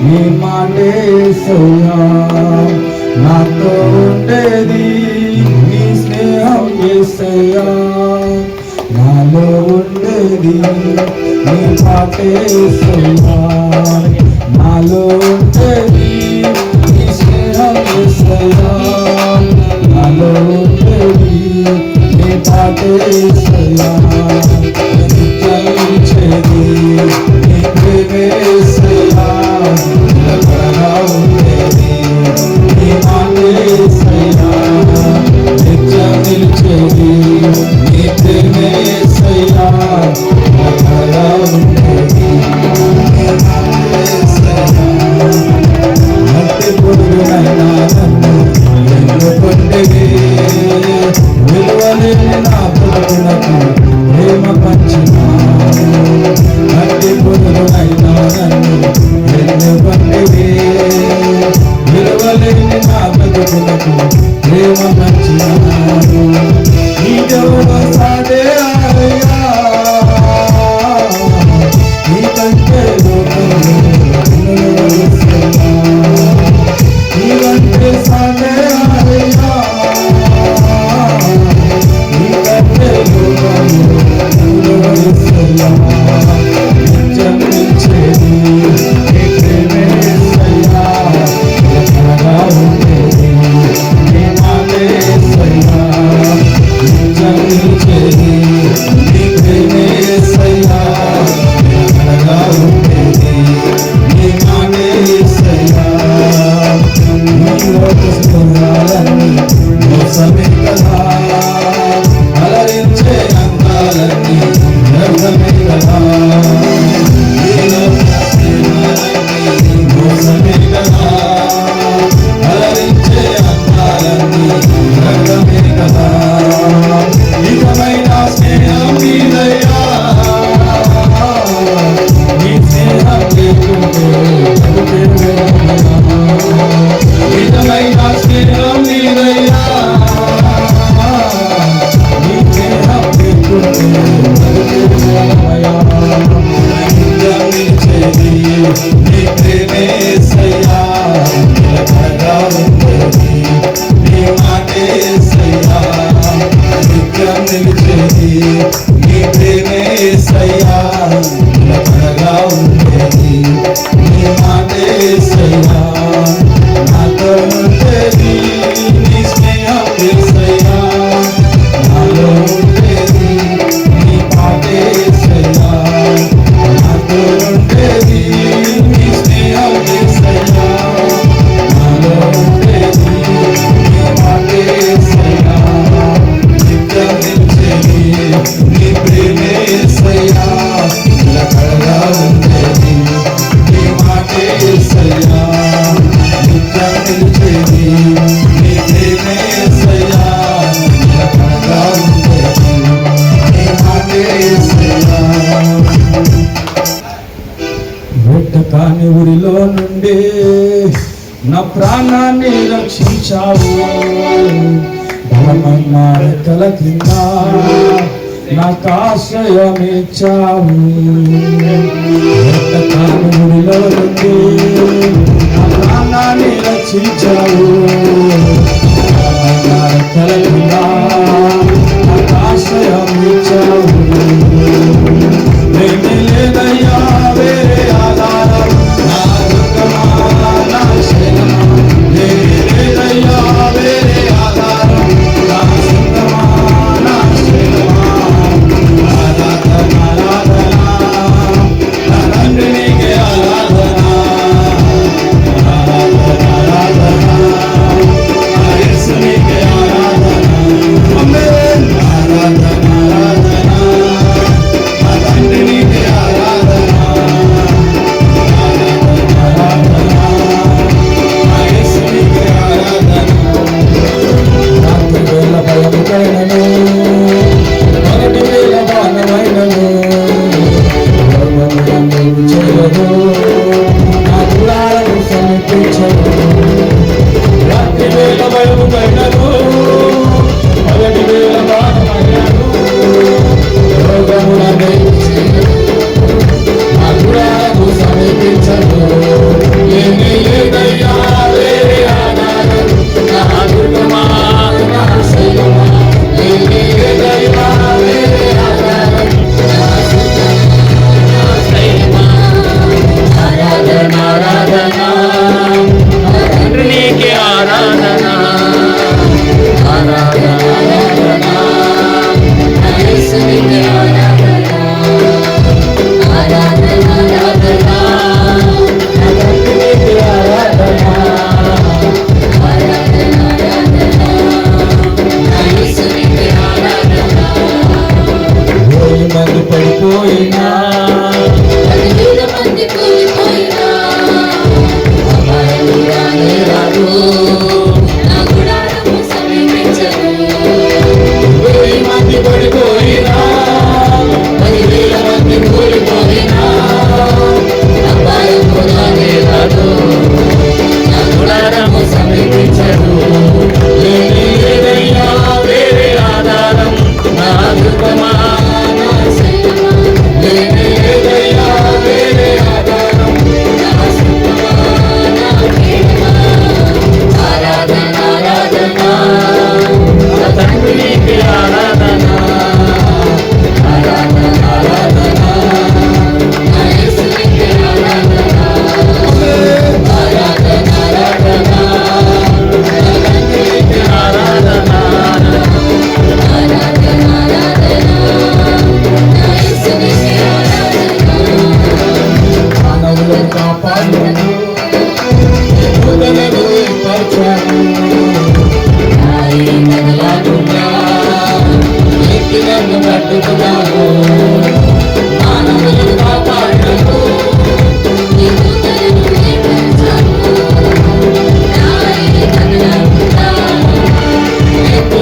నీ మాటే యేసయ్యా నాతో ఉండేది నీ స్నేహం యేసయ్యా నాలో ఉండేది నీ మాటే యేసయ్యా నాలో ఉండేది నీ స్నేహం యేసయ్యా నాలో ఉండేది నీ మాటే యేసయ్యా నిత్యమిచ్చేది నీ ప్రేమే యేసయ్యా నిలకడగా ఉండేది నీ మాటే యేసయ్యా నిత్యం నిలిచేది నీ ప్రేమే యేసయ్యా నిలకడగా ఉండేది నీ మాటే యేసయ్యా మట్టి పొడుగునైనా నన్ను ఎన్నుకొంటివి విలువలేని నా ప్రభువునకు ప్రేమ పంచినావు మట్టి పొడుగునైనా నన్ను ఎన్నుకొంటివి విలువలేని నా ప్రభువునకు ప్రేమ పంచినావు నీకెవరు సాటే ఆయా నీకంటే లోకంలో నీకంటే సాటే ఆయా నీకంటే లోకంలో నిత్యమిచ్చేది నీ ప్రేమే యేసయ్యా నిలకడగా ఉండేది నీ మాటే యేసయ్యా నిత్యం నిలిచేది నీ ప్రేమే యేసయ్యా నిలకడగా ఉండేది నీ మాటే యేసయ్యా నీ లోకస్తురాలన్నీ మోసమే కదా అలరించే అందాలన్నీ వ్యర్థమే కదా నీ లోకస్తురాలన్నీ మోసమే కదా అలరించే అందాలన్నీ వ్యర్థమే కదా నిజమైన స్నేహం నీదయ్యా నీ స్నేహం లేకుంటే నిజమైన స్నేహం నీదయ్యా నీ స్నేహం లేకుంటే నిత్యం నిలిచేది నీ ప్రేమే యేసయ్యా నిలకడగా ఉండేది నీ మాటే యేసయ్యా నిత్యం నిలిచేది నీ ప్రేమే యేసయ్యా నిలకడగా ఉండేది నీ మాటే యేసయ్యా నాతో ఉండేది నీ స్నేహం యేసయ్యా నాలో ఉండేది నీ మాటే యేసయ్యా నాతో ఉండేది నీ స్నేహం యేసయ్యా నాలో ఉండేది నీ మాటే యేసయ్యా నిత్యం నిలిచేది నీ ప్రేమే యేసయ్యా నిలకడగా ఉండేది నీ మాటే యేసయ్యా నిత్యం నిలిచేది నీ ప్రేమే యేసయ్యా నిలకడగా ఉండేది నీ మాటే యేసయ్యా వెట్టకాని ఊరిలో నుండి నా ప్రాణాన్ని రక్షించావు బలమైన రెక్కల కింద నాకు ఆశ్రయమిచ్చావు వెట్టకాని ఊరిలో నుండి నా ప్రాణాన్ని రక్షించావు బలమైన రెక్కల కింద నాకు ఆశ్రయమిచ్చావు లేదయ్యా వేరే ఆధారం నా దుఃఖమా నా శరణమా లేదయ్యా వేరే ఆధారం నా సుఖమా నా శరణమా ఆరాధన ఆరాధన నా తండ్రి నీకే ఆరాధన దూతలను ఏర్పరచావు. ఎత్తి నన్ను పట్టుకున్నావు, మానవులను కాపాడినవు. ఎత్తి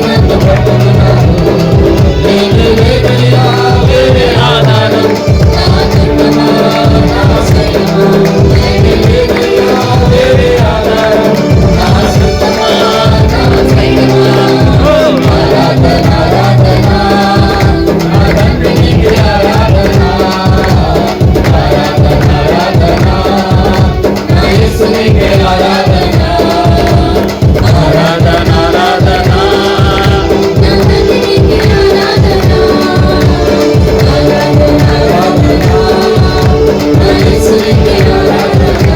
నన్ను పట్టుకున్నావు, వేరే లేదయ్యా వేరే ఆధారం. నా దుర్గమా నా శైలమా, వేరే లేదయ్యా వేరే ఆధారం. నా దుర్గమా నా శైలమా, ఆరాధన ఆరాధన, నా తండ్రి నీకే ఆరాధన. ఆరాధన ఆరాధన, నా యేసు నీకే ఆరాధన. ఆరాధన ఆరాధన, నా తండ్రి నీకే ఆరాధన. ఆరాధన ఆరాధన, నా యేసు నీకే ఆరాధన.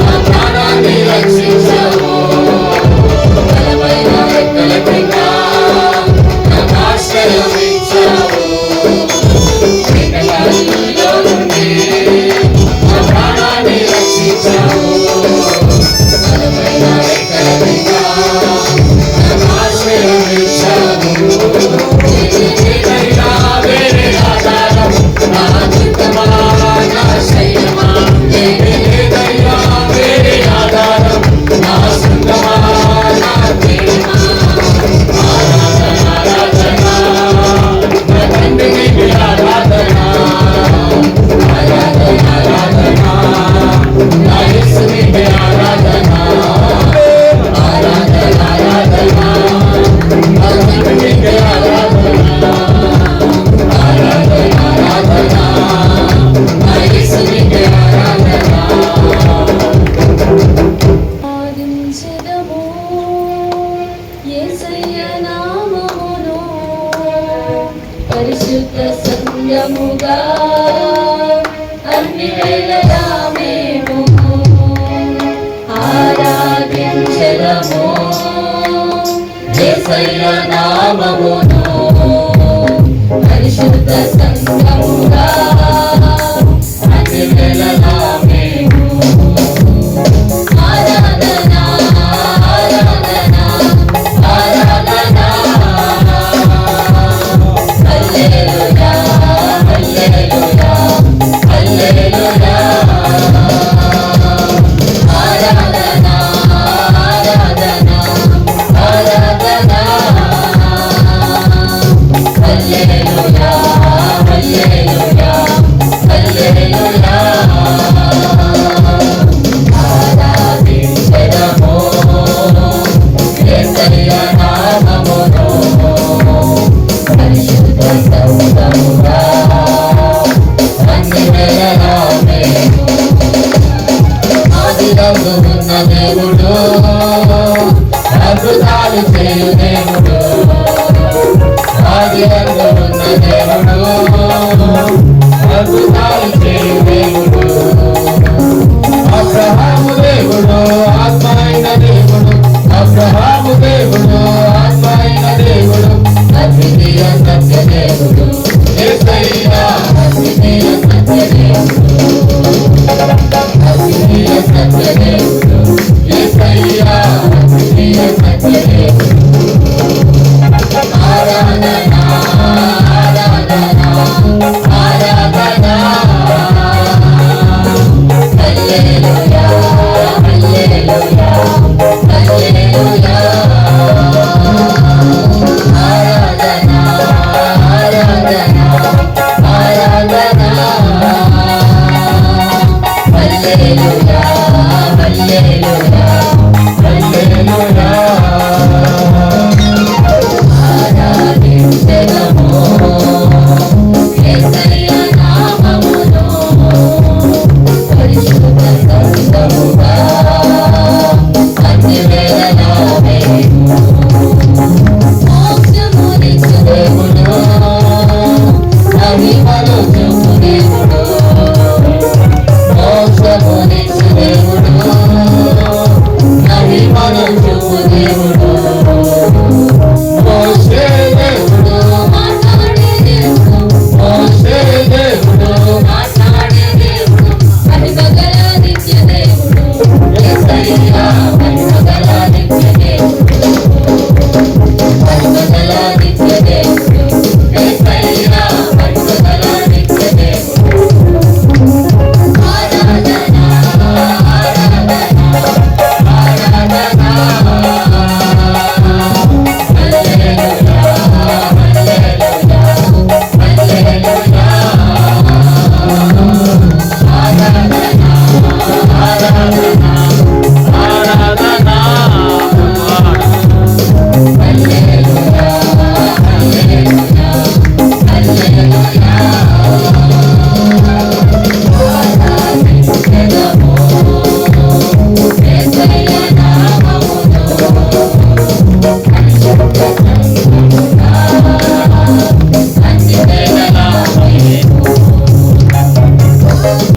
నా ప్రాణాన్ని రక్షించావు, బలమైన రెక్కల కింద నాకు ఆశ్రయం ఇచ్చావు. చీకటిలో నుండి నా ప్రాణాన్ని రక్షించావు, బలమైన రెక్కల కింద నాకు ఆశ్రయం ఇచ్చావు. నీకైనా వేరే ఆధారం, నా దుర్గమా నా శైలమా, వేరే లేదయ్యా వేరే ఆధారం. నా శృంగమా నా ప్రేమా, ఆరాధన ఆరాధన, నా తండ్రి నీకే ఆరాధన. ఆరాధన ఆరాధన, నా యేసు నీకే ఆరాధన. ఆరాధన ఆరాధన, నా తండ్రి నీకే ఆరాధన. ఆరాధన ఆరాధన, నా యేసు నీకే ఆరాధన. ఆదించెదము యేసయ్య నామమును, పరిశుద్ధ సంగముగా అన్ని వేళలా మేము ఆరాధించెదము యేసయ్య నామమును, పరిశుద్ధ సంగముగా అన్ని వేళలా మేము ఆరాధన ఆరాధన ఆరాధన. హల్లెలూయా హల్లెలూయా హల్లెలూయా. ఆరాధన ఆరాధన ఆరాధన. హల్లెలూయా హల్లెలూయా హల్లెలూయా. ఆరాధించెదము యేసయ్య నామమును, పరిశుద్ధ సంగముగా అన్ని వేళలా మేము. ఆదిలో ఉన్న దేవుడు, అద్భుతాలు చేయు దేవుడు. ఆదిలో ఉన్న దేవుడు, అద్భుతాలు చేయు దేవుడు. అబ్రహాము దేవుడు, ఆత్మ అయిన దేవుడు. అబ్రహాము దేవుడు, ఆత్మ అయిన దేవుడు. అద్వితీయ సత్య దేవుడు, యేసయ్యా అద్వితీయ సత్య దేవుడు, అద్వితీయ సత్య దేవుడు, యేసయ్యా అద్వితీయ సత్య దేవుడు. ఆరాధన ఆరాధన ఆరాధన.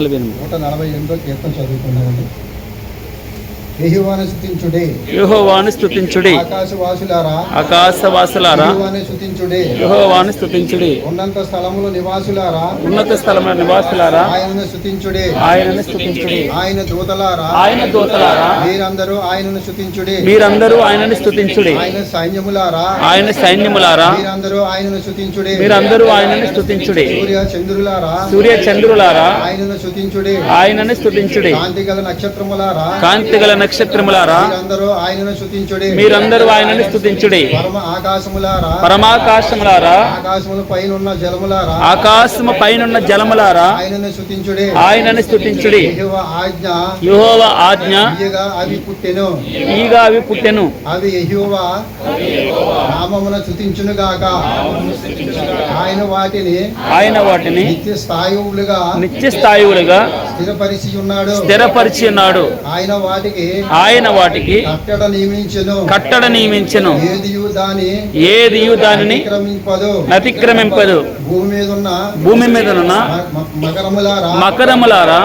148వ కీర్తన చదువుకున్నామండి. యెహోవాను స్తుతించుడి, యెహోవాను స్తుతించుడి, ఆకాశవాసులారా ఆకాశవాసులారా యెహోవాను స్తుతించుడి, యెహోవాను స్తుతించుడి, ఉన్నత స్థలముల నివాసులారా ఉన్నత స్థలముల నివాసులారా ఆయనను స్తుతించుడి, ఆయనను స్తుతించుడి, ఆయన దూతలారా ఆయన దూతలారా మీరందరూ ఆయనను స్తుతించుడి, మీరందరూ ఆయనను స్తుతించుడి, ఆయన సైన్యములారా ఆయన సైన్యములారా మీరందరూ ఆయనను స్తుతించుడి, మీరందరూ ఆయనను స్తుతించుడి, సూర్య చంద్రులారా సూర్య చంద్రులారా ఆయనను స్తుతించుడి, ఆయనను స్తుతించుడి, కాంతిగల నక్షత్రములారా కాంతిగల నక్షత్రములారా మీరందరూ ఆయనను స్తుతించుడి, మీరందరూ ఆయనను స్తుతించుడి, పరమ ఆకాశములారా పరమాకాశములారా ఆకాశముల పైనున్న జలములారా ఆకాశము పైనున్న జలములారా ఆయనను స్తుతించుడి, ఆయనను స్తుతించుడి, యెహోవా ఆజ్ఞ యెహోవా ఆజ్ఞ ఈయగా అవి పుట్టెను, ఈగ అవి పుట్టెను, అవి యెహోవా నామమున స్తుతించును గాక, ఆయన వాటిని నిత్య స్థాయువులుగా నిత్య స్థాయువులుగా స్థిరపరిచి ఉన్నాడు, స్థిరపరిచి ఉన్నాడు, ఆయన వాటికి కట్టడ నియమించెను, ఏదియు దానిని అతిక్రమింపదు, భూమి మీద ఉన్న మకరములారా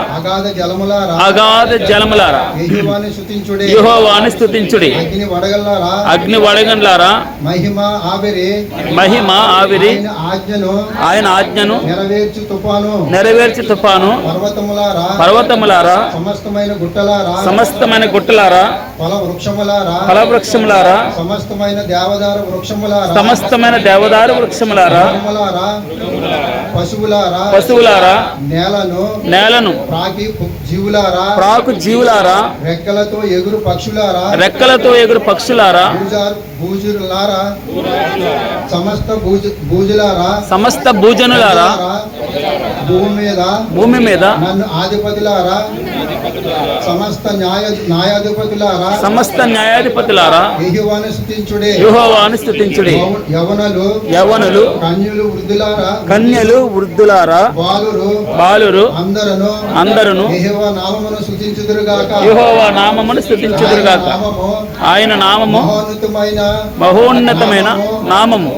అగాధ జలములారా యెహోవాను స్తుతించుడి, అగ్ని వడగండ్లారా మహిమ ఆవిరి ఆయన ఆజ్ఞను నెరవేర్చు తుఫాను పర్వతములారా సమస్తమైన గుట్టలారా ఫల వృక్షములారా సమస్తమైన దేవదారు వృక్షములారా పశువులారా నేలను ప్రాకు జీవులారా రెక్కలతో ఎగురు పక్షులారా సమస్త భూజనులారా భూమి మీద నన్ను ఆధిపతులారా సమస్త న్యాయాధిపతులారా యెహోవాను స్తుతించుడి, యవనులు కన్యలు వృద్ధులారా బాలురు అందరును యెహోవా నామమును స్తుతించుదురుగాక, ఆయన నామము మహోన్నతమైన నామము,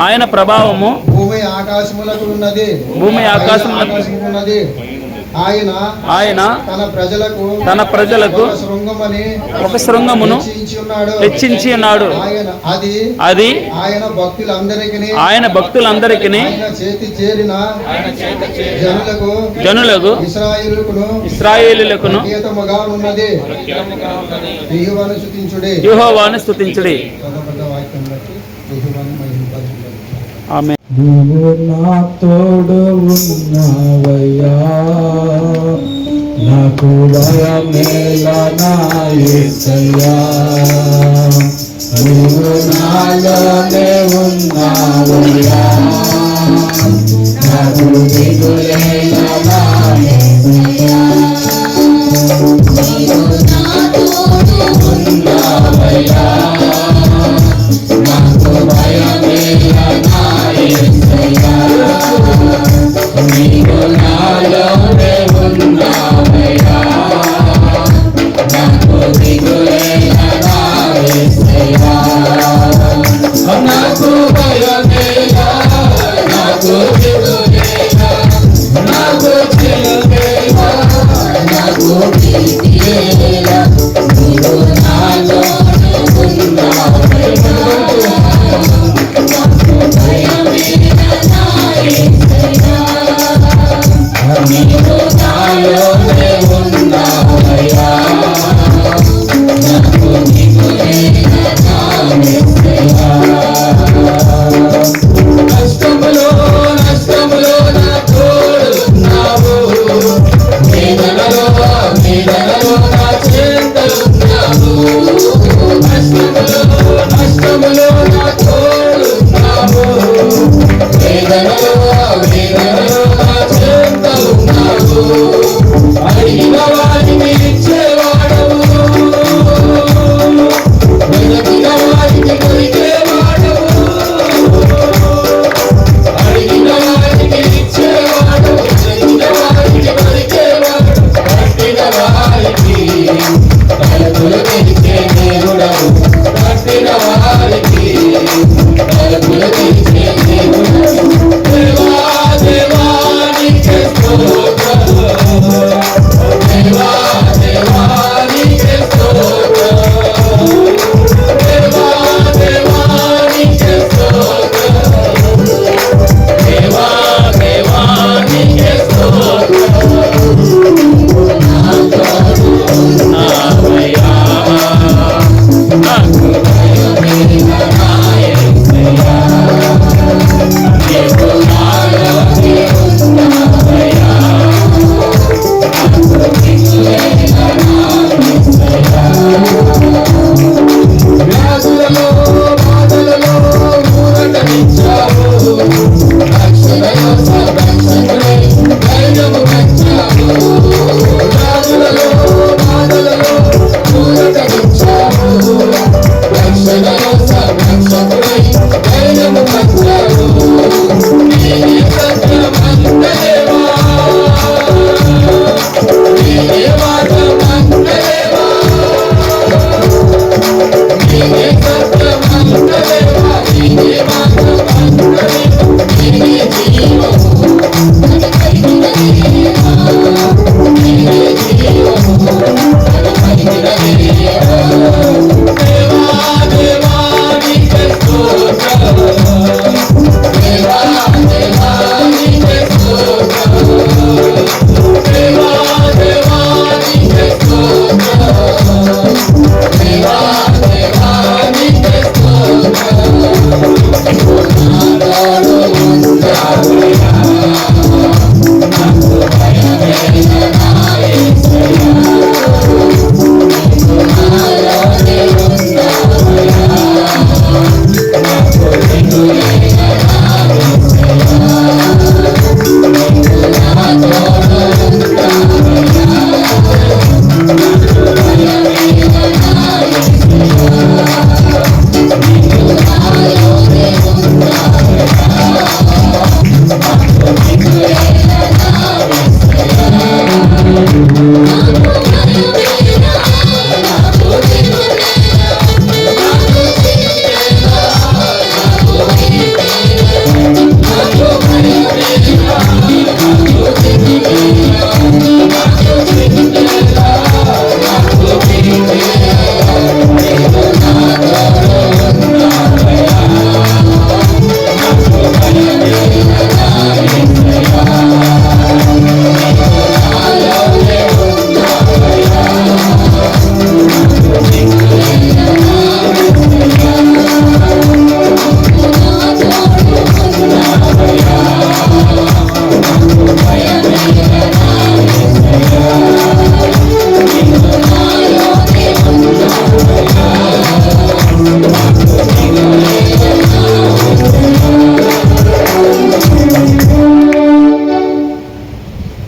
ఆయన ప్రభావము భూమి ఆకాశములకు ఉన్నది, ఆయన తన ప్రజలకు ఒక శృంగమును హెచ్చించి ఉన్నాడు, అది ఆయన భక్తులందరికీ జనులకు ఇశ్రాయేలులకును యెహోవాను స్తుతించుడి. ఆమేన్. నువ్వు నా తోడు ఉన్నావయ్యా, నాకు భయమేలా నా యేసయ్యా, నువ్వు నాలోనే ఉన్నావయ్యా, నాకు దిగులేలా నా యేసయ్యా, నువ్వు నా తోడు ఉన్నావయ్యా, నాకు భయమేలా నా యేసయ్యా, నీవు నాలోనే ఉన్నావయ్యా, నాకు దిగులేలా నా యేసయ్యా, నాకు భయమేలా, నాకు దిగులేలా, నాకు చిలుకేలా, నాకు భీతియేలా, నీవు నాలోనే ఉన్నావయ్యా, నాకు భయమేలా నా యేసయ్యా, నీవు నాలోనే ఉన్నావయ్యా, నాకు దిగులేలా నా యేసయ్యా, నష్టములో నా తోడున్నావు, వేదనలో నా చెంతలున్నావు, నష్టములో నా తోడున్నావు, వేదనలో నా చెంతలున్నావు,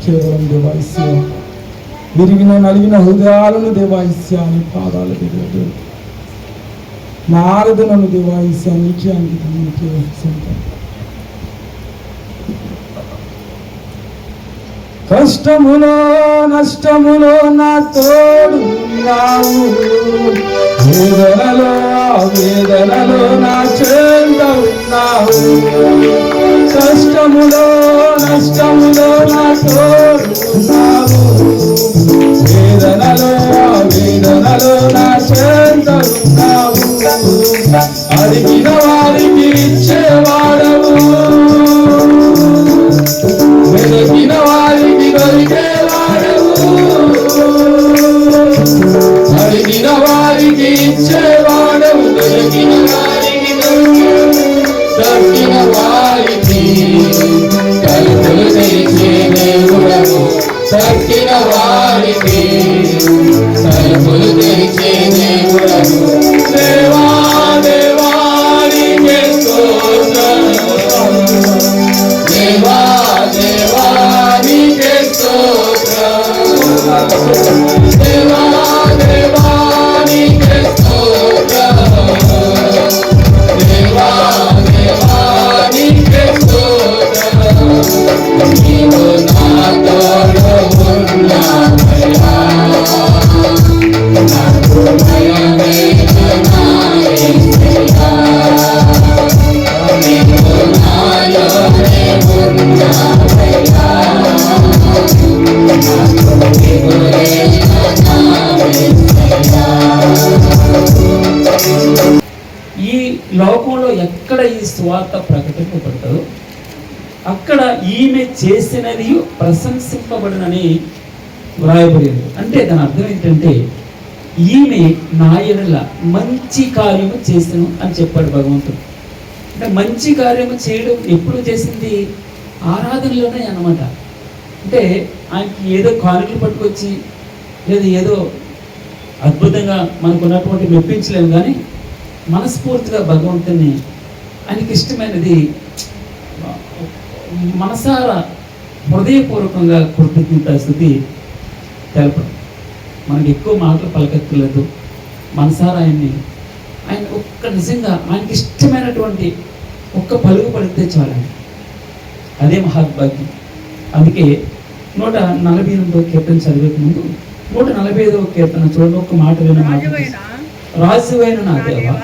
కేవలం దేవాయిస్య విరిగిన నలిగిన హృదయాలను దేవాయిస్యాని పాదాల దగ్గర నా ఆరాధనను దేవాయిస్య నీకే అంకితం నీకే సొంతం. కష్టములో నష్టములో నా తోడు ఉన్నావు, వేదనలో వేదనలో నా చెంత ఉన్నావు. కష్టములో నష్టములో నా తోడు ఉన్నావు, వేదనలో వేదనలో నా చెంత ఉన్నావు. అడిగిన వారికి ఇచ్చేవాడవు, వెతికిన వారికి దొరికేవాడవు. అడిగిన వారికి ఇచ్చేవాడవు, దొరికిన వారికి దొరికిన వారికి తలుపులు తెరిచే దేవుడవు. తక్కిన వారికి తలుపులు తెరిచే దేవుడవు. దేవా దేవానికి స్తోత్రం, దేవా దేవానికి స్తోత్రం, దేవా దేవానికి స్తోత్రం, దేవా దేవానికి స్తోత్రం. నీవు నా తోడు ఉన్నావయ్యా, నాకు భయమే నా యేసయ్యా. నీవు నాలోనే ఉన్నావయ్యా, నాకు దిగులే నా యేసయ్యా. ఈ లోకంలో ఎక్కడ ఈ స్వార్థ ప్రకటింపబడతాదో అక్కడ ఈమె చేసినది ప్రశంసింపబడినని వ్రాయబడింది. అంటే దాని అర్థం ఏంటంటే ఈమె నా ఎడల మంచి కార్యము చేసను అని చెప్పాడు భగవంతుడు. అంటే మంచి కార్యము చేయడం ఎప్పుడు చేసింది? ఆరాధనలోనే అన్నమాట. అంటే ఆయనకి ఏదో కానుకలు పట్టుకొచ్చి లేదా ఏదో అద్భుతంగా మనకు ఉన్నటువంటి మెప్పించలేము, కానీ మనస్ఫూర్తిగా భగవంతుని ఆయనకి ఇష్టమైనది మనసారా హృదయపూర్వకంగా కృతజ్ఞతాస్తుతి తెలపడం. మనకి ఎక్కువ మాటలు పలకక్కర్లేదు, మనసారా ఆయన ఒక్క నిజంగా ఆయనకి ఇష్టమైనటువంటి ఒక్క పలుకు పలికితే చాలండి, అదే మహాద్భాగ్యం. అందుకే 148వ కీర్తన చదివేక ముందు 145వ కీర్తన చూడండి, ఒక్క మాట విన. రాజువైన నా దేవా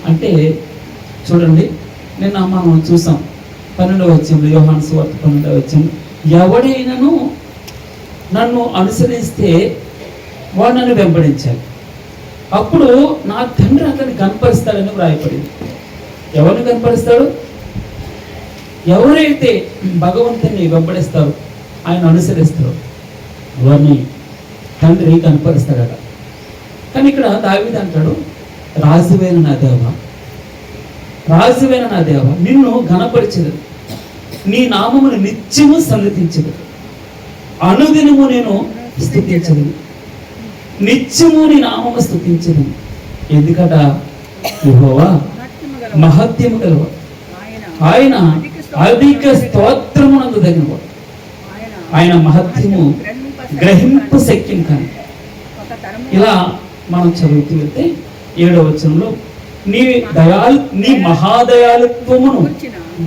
అంటే చూడండి, నిన్న మనం చూసాం 12వ వచనంలో, యోహాను సువార్త 12వ వచనం, ఎవడైనను నన్ను అనుసరిస్తే వాడు నన్ను వెంబడించాలి, అప్పుడు నా తండ్రి అతన్ని కనపరుస్తాడని వ్రాయపడింది. ఎవరిని కనపరుస్తాడు? ఎవరైతే భగవంతుని వెంబడిస్తారో, ఆయన అనుసరిస్తారో వారిని తండ్రి కనపరుస్తాడట. కానీ ఇక్కడ దావీదు అంటాడు, రాజువైన నా దేవా, రాజువైన నా దేవా, నిన్ను ఘనపరిచెదను, నీ నామమును నిత్యము సన్నతించెదను, అనుదినము నేను స్తుతించెదను, నిత్యము నీ నామము స్తుతించెదను. ఎందుకట? యెహోవా మహత్యము గలవాడు, ఆయన అధిక స్తోత్రమునందు తగినవాడు. ఆయన మహత్యము గ్రహింపు శక్యం కానీ. ఇలా మనం చదువుతూ వెళ్తే 7వ వచనంలో నీ మహాదయాళుత్వమును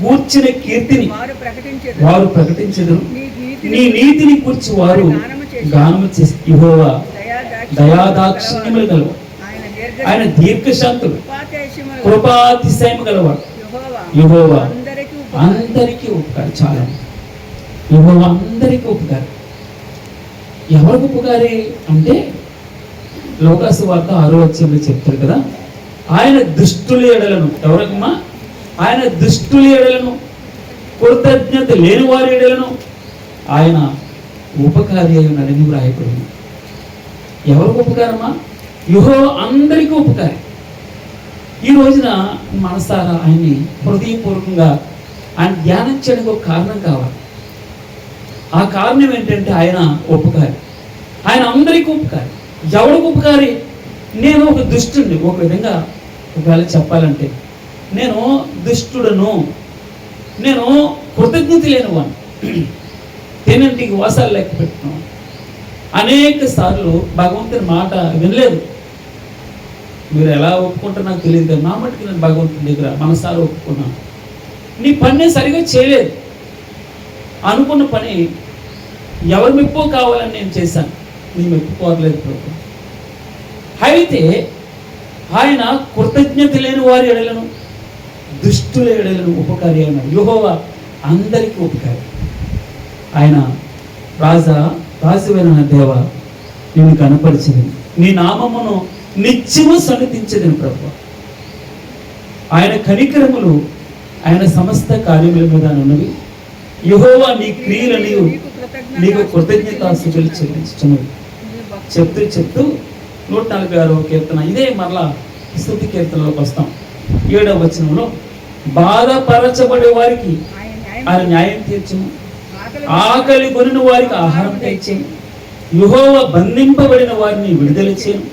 గూర్చిన కీర్తిని వారు ప్రకటించెదరు, నీ నీతిని కూర్చి వారు గానము చేసి యెహోవా దయాదాక్షిణ్యములు గలవాడు, ఆయన దీర్ఘశాంతుడు, కృపాతిశయము గలవాడు. యెహోవా అందరికీ ఉపకారి. చాలా యెహోవా అందరికీ ఉపకారి. ఎవరికి ఉపకారి అంటే లోకాసు వార్త 6వ అధ్యాయంలో చెప్తారు కదా, ఆయన దుష్టుల ఎడలను, ఎవరమ్మా? ఆయన దుష్టుల ఎడలను, కృతజ్ఞత లేని వారి ఎడలను ఆయన ఉపకారి అయి ఉన్నాడని వ్రాయబడింది. ఎవరికి ఉపకారమా? యెహోవా అందరికీ ఉపకారి. ఈ రోజున మనసారా ఆయన్ని హృదయపూర్వకంగా ఆయన ధ్యానం చేయడానికి ఒక కారణం కావాలి. ఆ కారణం ఏంటంటే ఆయన ఉపకారి. ఆయన అందరికీ ఉపకారి. ఎవరికి ఉపకారి? నేను ఒక దుష్టుడిని. ఒక విధంగా ఒకవేళ చెప్పాలంటే నేను దుష్టుడను, నేను కృతజ్ఞత లేనివాడిని, తినంటికి వాసాలు లెక్క పెట్టుకున్నాను. అనేక సార్లు భగవంతుని మాట వినలేదు. మీరు ఎలా ఒప్పుకుంటారో నాకు తెలియదు కదా, నా మటుకు నేను భగవంతుని దగ్గర మనసారా ఒప్పుకున్నాను. నీ పని సరిగా చేయలేదు, అనుకున్న పని ఎవరి మెప్పు కావాలని నేను చేశాను, నీ మెప్పు కోరలేదు ప్రభు. అయితే ఆయన కృతజ్ఞత లేని వారి ఎడలను, దుష్టుల ఎడలను ఉపకారి అయినాడు. యెహోవా అందరికీ ఉపకారి. ఆయన రాజువైన దేవ నేను కనపరిచింది, నీ నామమును నిత్యము సన్నిధించదని ప్రభు. ఆయన కనికరములు ఆయన సమస్త కార్యముల మీద ఉన్నవి. యెహోవా నీ క్రియలని నీకు కృతజ్ఞతాస్తుతులు చెల్లించుచున్నవి. చెప్తూ 146వ కీర్తన, ఇదే మరలా స్తుతి కీర్తనలోకి వస్తాం. 7వ వచనంలో బాధపరచబడే వారికి ఆయన న్యాయం తీర్చును, ఆకలి కొనిన వారికి ఆహారం తెచ్చేను. యెహోవా బంధింపబడిన వారిని విడుదల చేయను.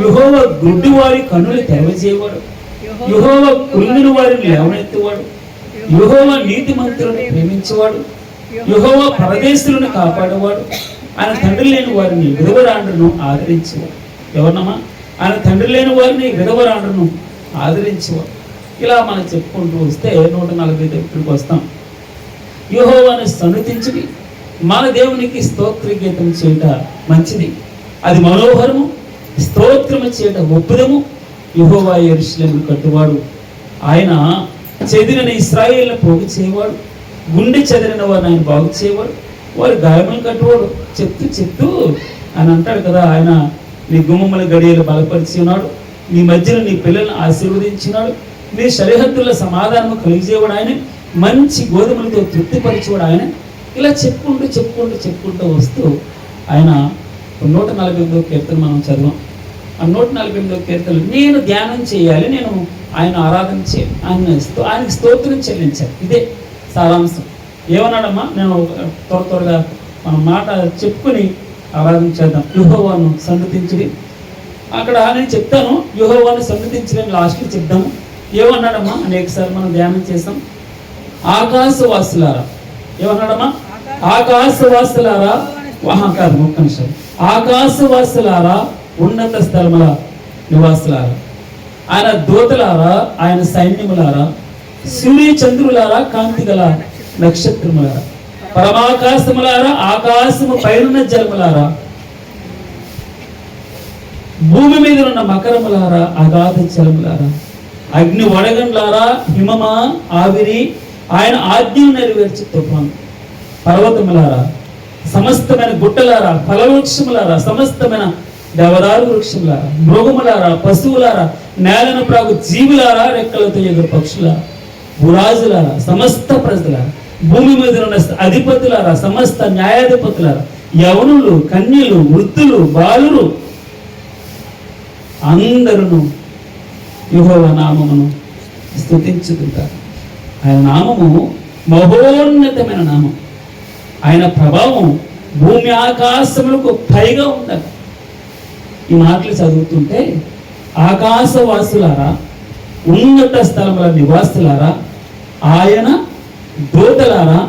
యెహోవా గుడ్డి వారి కన్నులు తెరవజేయవాడు. యెహోవా కృంగిన వారిని లేవనెత్తువాడు. యెహోవా నీతిమంతులను ప్రేమించేవాడు. యెహోవా పరదేశులను కాపాడేవాడు. ఆయన తండ్రి లేని వారిని విధవరాండ్రను ఆదరించేవాడు. ఎవరినమ్మా? ఆయన తండ్రి లేని వారిని విధవరాండ్రను ఆదరించేవాడు. ఇలా మనం చెప్పుకుంటూ వస్తే 145 వస్తాం. యెహోవాను సన్నుతించుడి, మన దేవునికి స్తోత్ర గీతం చేయట మంచిది, అది మనోహరము. స్తోత్రము చేయట ఒప్పుదము. యెహోవా యెరూషలేమును కట్టువాడు, ఆయన చెదిరిన ఇశ్రాయేలును పోగు చేయవాడు, గుండె చెదిరిన వారిని ఆయన బాగు చేయవాడు, వారి గాయములను కట్టువాడు. చెప్తూ ఆయన అంటాడు కదా, ఆయన నీ గుమ్మముల గడియలు బలపరిచి ఉన్నాడు, నీ మధ్యలో నీ పిల్లలను ఆశీర్వదించినాడు, నీ సరిహద్దుల సమాధానము కలిగజేవాడు ఆయన, మంచి గోధుమలతో తృప్తిపరిచేవాడు ఆయన. ఇలా చెప్పుకుంటూ వస్తూ ఆయన 148వ కీర్తన మనం చదివాం. ఆ 148వ కీర్తనలు నేను ధ్యానం చేయాలి, నేను ఆయన ఆరాధన చేయాలి, ఆయనకి స్తోత్రం చెల్లించాలి. ఇదే సారాంశం. ఏమన్నాడమ్మా? నేను త్వరగా మన మాట చెప్పుకుని ఆరాధన చేద్దాం. యెహోవాను సన్నుతించుడి. అక్కడ నేను చెప్తాను, యెహోవాను సన్నుతించడం లాస్ట్కి చెప్దాము. ఏమన్నాడమ్మా? అనేకసార్లు మనం ధ్యానం చేస్తాం. ఆకాశవాసులారా, ఏమన్నాడమ్మా? ఆకాశవాసులారా, కాదు, ఒక్క నిమిషం. ఆకాశవాసులారా, ఉన్నత స్థలముల నివాసులారా, ఆయన దూతలారా, ఆయన సైన్యములారా, సూర్య చంద్రులారా, కాంతి గల నక్షత్రములారా, పరమాకాశములారా, ఆకాశము పైనున్న జలములారా, భూమి మీద ఉన్న మకరములారా, అగాధ జలములారా, అగ్ని వడగండ్లారా, హిమమా, ఆవిరి, ఆయన ఆజ్ఞను నెరవేర్చి తుఫాను, పర్వతములారా, సమస్తమైన గుట్టలారా, ఫలవృక్షములారా, సమస్తమైన దేవదారు వృక్షములారా, మృగములారా, పశువులారా, నేలను ప్రాగు జీవులారా, రెక్కలతో ఎగురు పక్షులారా, భూరాజులారా, సమస్త ప్రజలారా, భూమి మీద ఉన్న అధిపతులారా, సమస్త న్యాయాధిపతులారా, యవనులు, కన్యలు, వృద్ధులు, బాలురు అందరూ యెహోవా నామమును స్తుతించుకుంటారు. ఆయన నామము మహోన్నతమైన నామం. ఆయన ప్రభావం భూమి ఆకాశములకు పైగా ఉందట. ఈ మాటలు చదువుతుంటే ఆకాశవాసులారా, ఉన్నత స్థలముల నివాసులారా, ఆయన దూతలారా,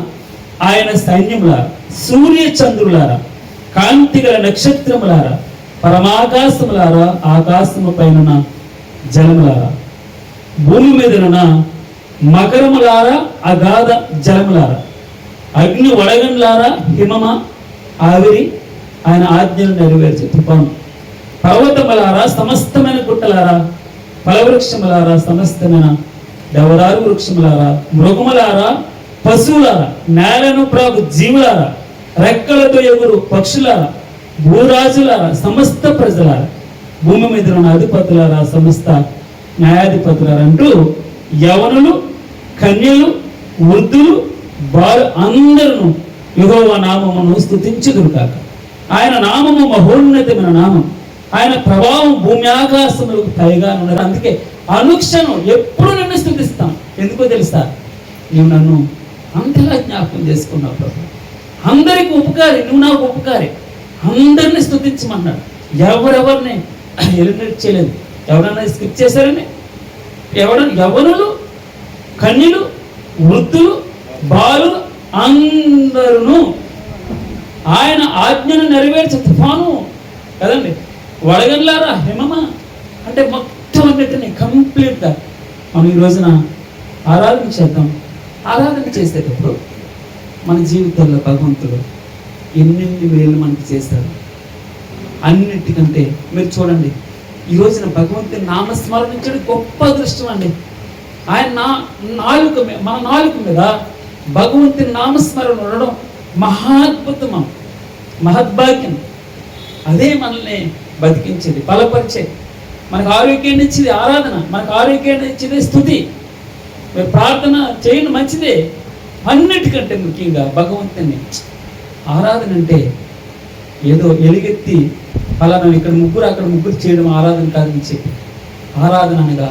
ఆయన సైన్యములారా, సూర్య చంద్రులారా, కాంతి గల నక్షత్రములారా, పరమాకాశములారా, ఆకాశము పైన జలములారా, భూమి మీదనున్న మకరములారా, అగాధ జలములారా, అగ్ని వడగండ్లారా, హిమమ ఆవిరి ఆయన ఆజ్ఞలు నెరవేర్చే తుఫాను, పర్వతములారా, సమస్తమైన గుట్టలారా, ఫలవృక్షములారా, సమస్తమైన దేవదారు వృక్షములారా, మృగములారా, పశువులారా, నేలను ప్రాగు జీవులారా, రెక్కలతో ఎగురు పక్షులారా, భూరాజులారా, సమస్త ప్రజలారా, భూమి మీద ఉన్న అధిపతులారా, సమస్త న్యాయాధిపతులారా అంటూ యవనులు, కన్యలు, వృద్ధులు, వారు అందరూ యెహోవా నామమును స్తుతించుదురు కాక. ఆయన నామము మహోన్నతమైన నామం. ఆయన ప్రభావం భూమి ఆకాశములకు పైగా ఉన్నది. అందుకే అనుక్షణం ఎప్పుడు నిన్ను స్తుతిస్తాం. ఎందుకో తెలుసా? నువ్వు నన్ను అంతలా జ్ఞాపకం చేసుకున్నావు ప్రభు. అందరికి ఉపకారి, నువ్వు నాకు ఉపకారి. అందరినీ స్తుతించమన్నాడు. ఎవరెవరిని ఎలిమినేట్ చేయలేదు. ఎవరైనా స్కిప్ చేశారని యవనులు, కన్యలు, వృద్ధులు, బాలులు అందరూ ఆయన ఆజ్ఞను నెరవేర్చే తుఫాను కదండి, వడగండ్లారా, హిమమ అంటే మొత్తం అన్నిటిని కంప్లీట్గా మనం ఈ రోజున ఆరాధన చేద్దాం. ఆరాధన చేసేటప్పుడు మన జీవితంలో భగవంతుడు ఎన్నెన్ని వేలు మనకి చేస్తాడు. అన్నిటికంటే మీరు చూడండి, ఈ రోజున భగవంతుని నామస్మరణించడం గొప్ప అదృష్టం అండి. ఆయన మన నాలుక మీద భగవంతుని నామస్మరణ ఉండడం మహాద్భుతం, మహద్భాగ్యం. అదే మనల్ని బతికించేది, బలపరిచేది, మనకు ఆరోగ్యాన్ని ఇచ్చేది ఆరాధన, మనకు ఆరోగ్యాన్ని ఇచ్చేది స్తుతి. మీరు ప్రార్థన చేయండి, మంచిదే. అన్నిటికంటే ముఖ్యంగా భగవంతుని ఆరాధన అంటే ఏదో ఎలుగెత్తి ఫలానా ఇక్కడ ముగ్గురు అక్కడ ముగ్గురు చేయడం ఆరాధన కాదని చెప్పి, ఆరాధన అనగా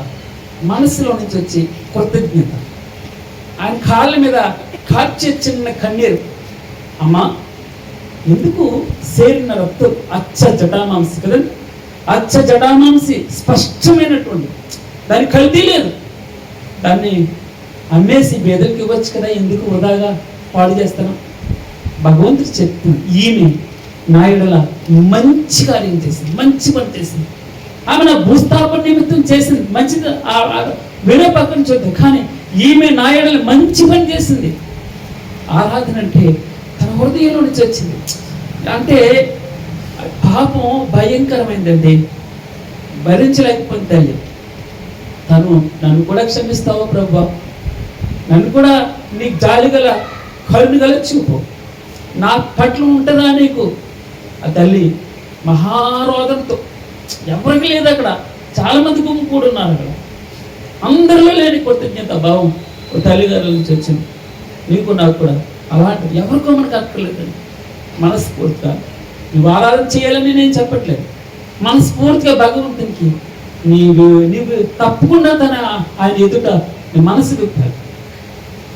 మనసులో నుంచి వచ్చి కృతజ్ఞత. ఆయన కాళ్ళ మీద కార్చే చిన్న కన్నీరు, అమ్మా ఎందుకు సేరిన రక్తం అచ్చ జటామాంసి కదండి, అచ్చ జటామాంసి స్పష్టమైనటువంటి, దాన్ని కల్తీ లేదు. దాన్ని అమ్మేసి బేదలకు ఇవ్వచ్చు కదా, ఎందుకు వృధాగా పాడు చేస్తాను? భగవంతుడు చెప్తున్నాడు, ఈమె నా యెడల మంచి కార్యం చేసింది, మంచి పని చేసింది. ఆమె నా భూస్థాపన నిమిత్తం చేసింది మంచిది, వేరే పక్కన చూద్దాం. కానీ ఈమె నా యెడల మంచి పని చేసింది. ఆరాధన అంటే తన హృదయంలో నుంచి వచ్చింది. అంటే పాపం భయంకరమైందండి, భరించలేకపోయింది తల్లి. తను నన్ను కూడా క్షమిస్తావా ప్రభు, నన్ను కూడా నీకు జాలి గల కరుణ గల చూపు, నా పట్ల ఉంటుందా నీకు? ఆ తల్లి మహారోధంతో, ఎవరికి లేదు అక్కడ, చాలా మంది గుంపు కూడా ఉన్నారు అక్కడ, అందరిలో లేని కృతజ్ఞత భావం తల్లిగారుల నుంచి వచ్చింది. నీకు నాకు కూడా అలాంటి ఎవరికో మనకు అక్కర్లేదండి. మనస్ఫూర్తిగా నువ్వు ఆరాధన చేయాలని నేను చెప్పట్లేదు. మనస్ఫూర్తిగా భగవంతునికి నీవు తప్పకుండా ఆయన ఎదుట నీ మనసు విప్పాలి.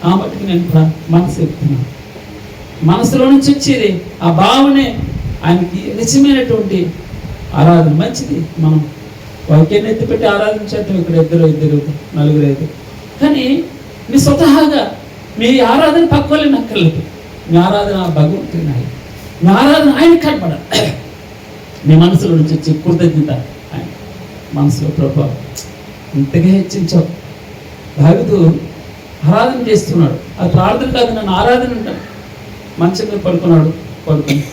ఆ మట్టుకు నేను కూడా మనసు విప్పుతున్నాను. మనసులో నుంచి వచ్చేది ఆ భావనే ఆయనకి నిజమైనటువంటి ఆరాధన. మంచిది, మనం వాక్యాన్ని ఎత్తిపెట్టి ఆరాధన చేద్దాం. ఇక్కడ ఇద్దరు నలుగురు ఐదు. కానీ మీ స్వతహాగా మీ ఆరాధన పక్క వాళ్ళని అక్కర్లేదు. మీ ఆరాధన భగవంతుని ఆయన, మీ ఆరాధన ఆయన కనపడాలి. మీ మనసులో నుంచి వచ్చే కృతజ్ఞత ఆయన మనసులో ప్రభావం ఇంతగా హెచ్చించావు. దావీదు ఆరాధన చేస్తున్నాడు, అది ప్రార్థన కాదు, నన్ను ఆరాధన అంటాడు. మంచం మీద పడుకున్నాడు, పడుకుని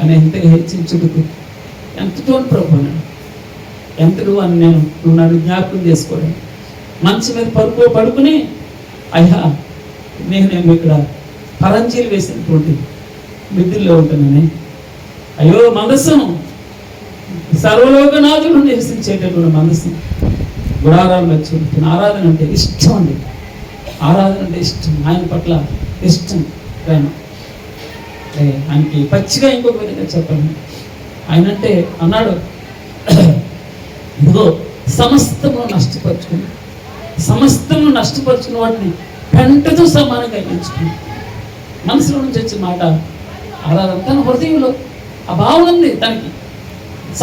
అని ఎంతగా హెచ్చించుటకు ఎంతటో ప్రభు నేను ఎంతడు అని నువ్వు నన్ను జ్ఞాపకం చేసుకోవడం. మంచం మీద పడుకుని అయ్యా నేనేమో ఇక్కడ పరంజీలు వేసినటువంటి మిద్దుల్లో ఉంటున్నానే, అయ్యో మనస్సును సర్వలోకనాథుడు నివసించేటటువంటి మనస్సు గుడారాలు వచ్చి ఆరాధన అంటే ఇష్టం అండి. ఆరాధన అంటే ఇష్టం, ఆయన పట్ల ఇష్టం, ప్రేమ. ఆయనకి పచ్చిగా ఇంకొక విధంగా చెప్పాను. ఆయన అంటే అన్నాడు, ఇదిగో సమస్తము నష్టపరుచుకున్న వాటిని పెంటతో సమానంగా ఎంచుకుని. మనసులో నుంచి వచ్చే మాట ఆరాధన. తన హృదయంలో ఆ భావన ఉంది, తనకి